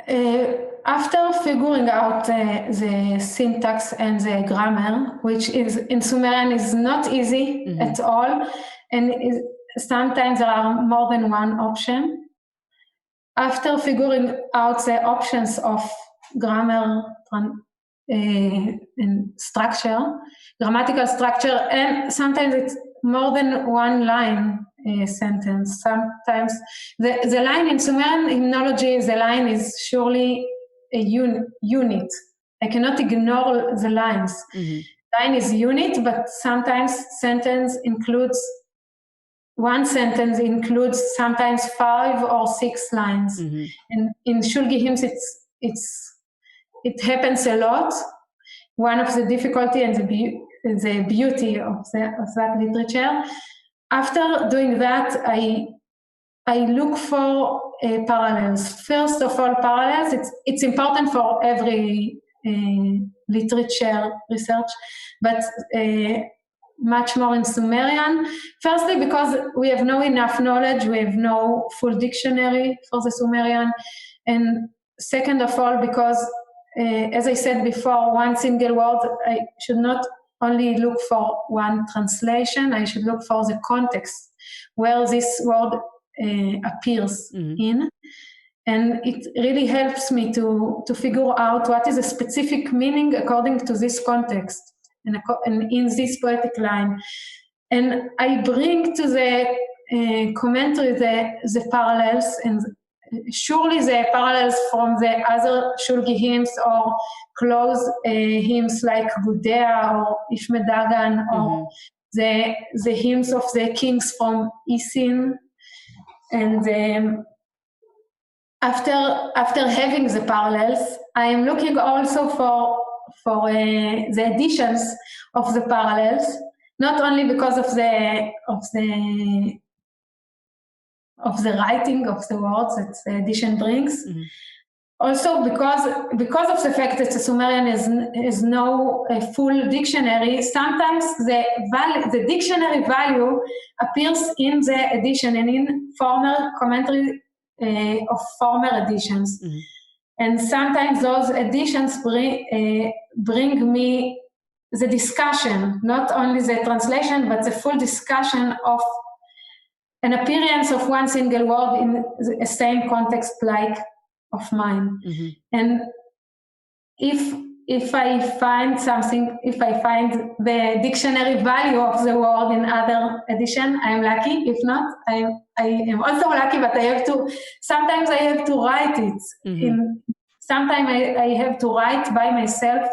after figuring out the syntax and the grammar, which is in Sumerian is not easy at all, and sometimes there are more than one option. After figuring out the options of grammar and structure, grammatical structure, and sometimes it's more than one line sentence. Sometimes the line in Sumerian hymnology, the line is surely a unit. I cannot ignore the lines. Line is unit, but sometimes one sentence includes sometimes 5 or 6 lines. And in Shulgi hymns, it happens a lot. One of the difficulty and the beauty of that literature. After doing that, I look for parallels. First of all, parallels. It's important for every literature research, but much more in Sumerian. Firstly, because we have no enough knowledge, we have no full dictionary for the Sumerian. And second of all, because as I said before, one single word, I should not only look for one translation, I should look for the context where this word appears in. And it really helps me to figure out what is a specific meaning according to this context and in this poetic line. And I bring to the commentary the parallels, and surely the parallels from the other Shulgi hymns or close hymns like Gudea or Ishmedagan or the hymns of the kings from Isin. And after having the parallels, I am looking also for the additions of the parallels, not only because of the writing of the words that the addition brings, also because of the fact that the Sumerian is no full dictionary. Sometimes the dictionary value appears in the addition and in former commentary of former editions, and sometimes those editions bring me the discussion, not only the translation, but the full discussion of an appearance of one single word in the same context like of mine. And if I find something, if I find the dictionary value of the word in other edition, I'm lucky. If not, I am also lucky, but sometimes I have to write it. Sometimes I have to write by myself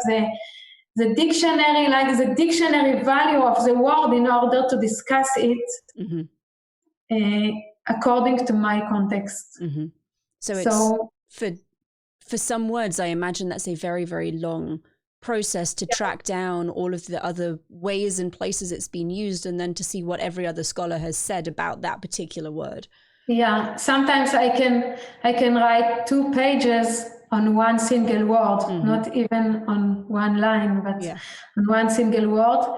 the dictionary, like the dictionary value of the word in order to discuss it according to my context. So it's for some words, I imagine that's a very, very long process to track down all of the other ways and places it's been used, and then to see what every other scholar has said about that particular word. Yeah, sometimes I can write 2 pages on one single word, not even on one line, but on one single word.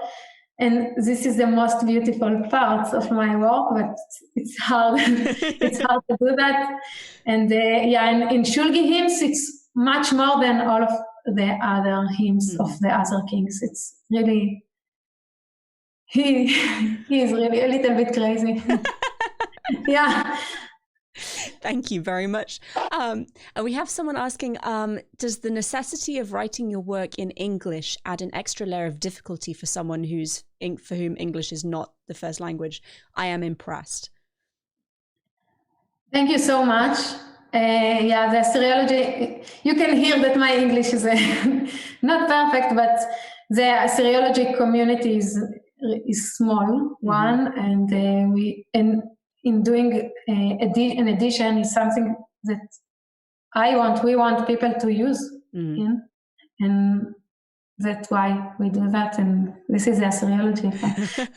And this is the most beautiful part of my work, but it's hard. It's hard to do that. And and in Shulgi hymns, it's much more than all of the other hymns of the other kings. It's really, he is really a little bit crazy. Yeah. Thank you very much. And we have someone asking, does the necessity of writing your work in English add an extra layer of difficulty for someone for whom English is not the first language? I am impressed. Thank you so much. The Assyriology, you can hear that my English is not perfect, but the Assyriology community is small one, and in doing an edition is something that we want people to use and that's why we do that, and this is the Assyriology.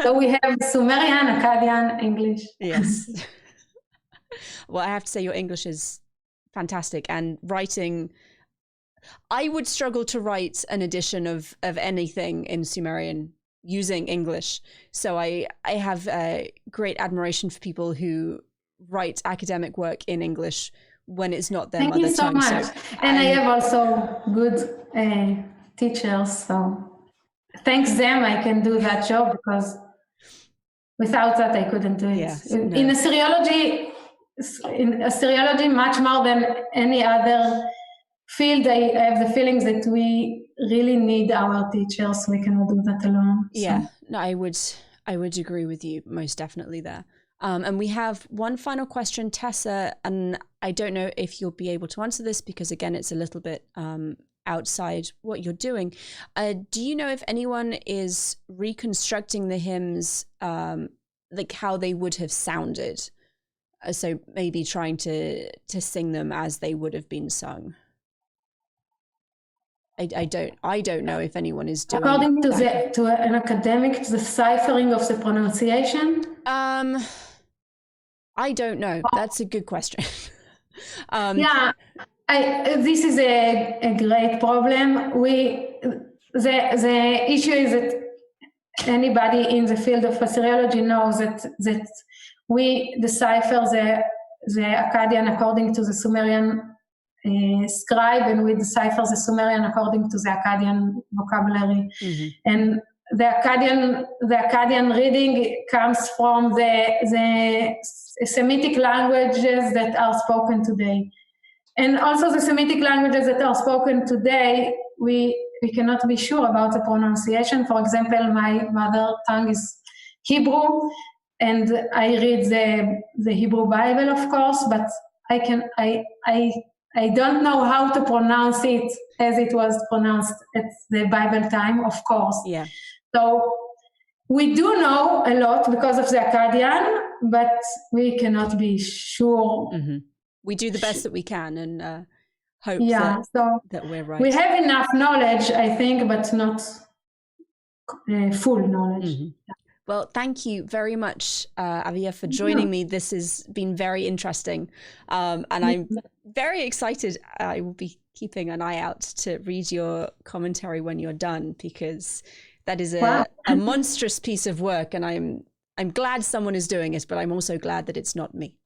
So we have Sumerian, Akkadian, English. Yes. Well, I have to say your English is fantastic, and writing, I would struggle to write an edition of anything in Sumerian using English. So I have great admiration for people who write academic work in English when it's not their mother tongue. Thank you so much. And I have also good teachers, so thanks them I can do that job, because without that I couldn't do it. Yes, In Assyriology, much more than any other field, I have the feelings that we really need our teachers. We cannot do that alone. Yeah, no, I would agree with you most definitely there. And we have one final question, Tessa, and I don't know if you'll be able to answer this because, again, it's a little bit outside what you're doing. Do you know if anyone is reconstructing the hymns like how they would have sounded? So maybe trying to sing them as they would have been sung. I don't know if anyone is doing. According to an academic, the ciphering of the pronunciation. I don't know. That's a good question. This is a great problem. The issue is that anybody in the field of Assyriology knows that we decipher the Akkadian according to the Sumerian scribe, and we decipher the Sumerian according to the Akkadian vocabulary. Mm-hmm. And the Akkadian reading comes from the Semitic languages that are spoken today. And also the Semitic languages that are spoken today, we cannot be sure about the pronunciation. For example, my mother tongue is Hebrew, and I read the Hebrew Bible, of course, but I don't know how to pronounce it as it was pronounced at the Bible time, of course. Yeah. So we do know a lot because of the Akkadian, but we cannot be sure. Mm-hmm. We do the best that we can and hope that we're right. We have enough knowledge, I think, but not full knowledge. Mm-hmm. Yeah. Well, thank you very much, Avia, for joining me. This has been very interesting. And I'm very excited. I will be keeping an eye out to read your commentary when you're done, because that is a monstrous piece of work. And I'm glad someone is doing it, but I'm also glad that it's not me.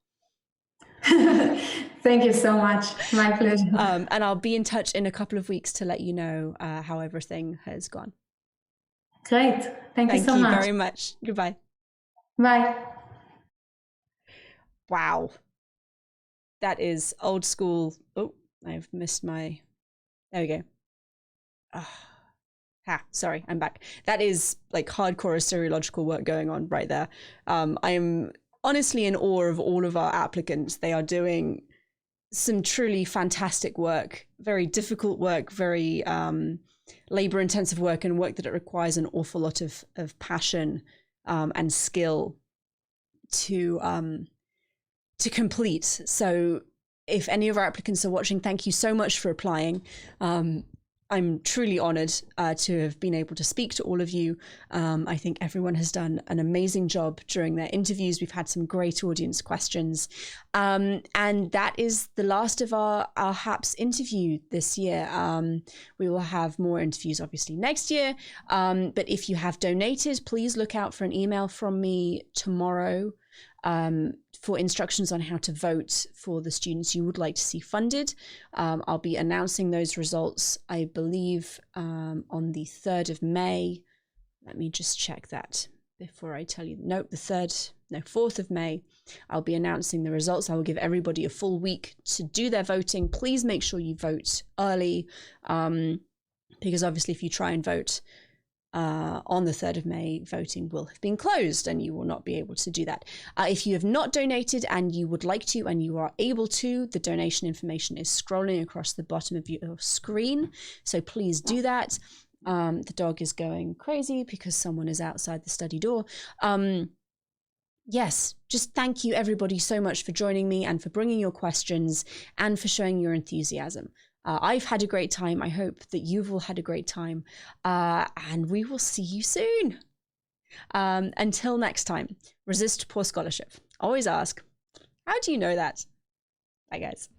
Thank you so much. My pleasure. And I'll be in touch in a couple of weeks to let you know how everything has gone. Great. Thank you so much. Thank you very much. Goodbye. Bye. Wow. That is old school. Oh, I've missed my... There we go. Sorry, I'm back. That is like hardcore Assyriological work going on right there. I am honestly in awe of all of our applicants. They are doing some truly fantastic work, very difficult work, very labor-intensive work, and work that it requires an awful lot of passion and skill to complete. So if any of our applicants are watching, thank you so much for applying. I'm truly honored to have been able to speak to all of you. I think everyone has done an amazing job during their interviews. We've had some great audience questions. And that is the last of our HAPS interview this year. We will have more interviews obviously next year. But if you have donated, please look out for an email from me tomorrow for instructions on how to vote for the students you would like to see funded. I'll be announcing those results, I believe, on the 3rd of May. Let me just check that before I tell you. Nope, 4th of May. I'll be announcing the results. I will give everybody a full week to do their voting. Please make sure you vote early, because obviously if you try and vote on the 3rd of May, voting will have been closed and you will not be able to do that. If you have not donated and you would like to and you are able to, the donation information is scrolling across the bottom of your screen. So please do that. The dog is going crazy because someone is outside the study door. Yes, just thank you everybody so much for joining me and for bringing your questions and for showing your enthusiasm. I've had a great time. I hope that you've all had a great time. And we will see you soon. Until next time, resist poor scholarship. Always ask, how do you know that? Bye, guys.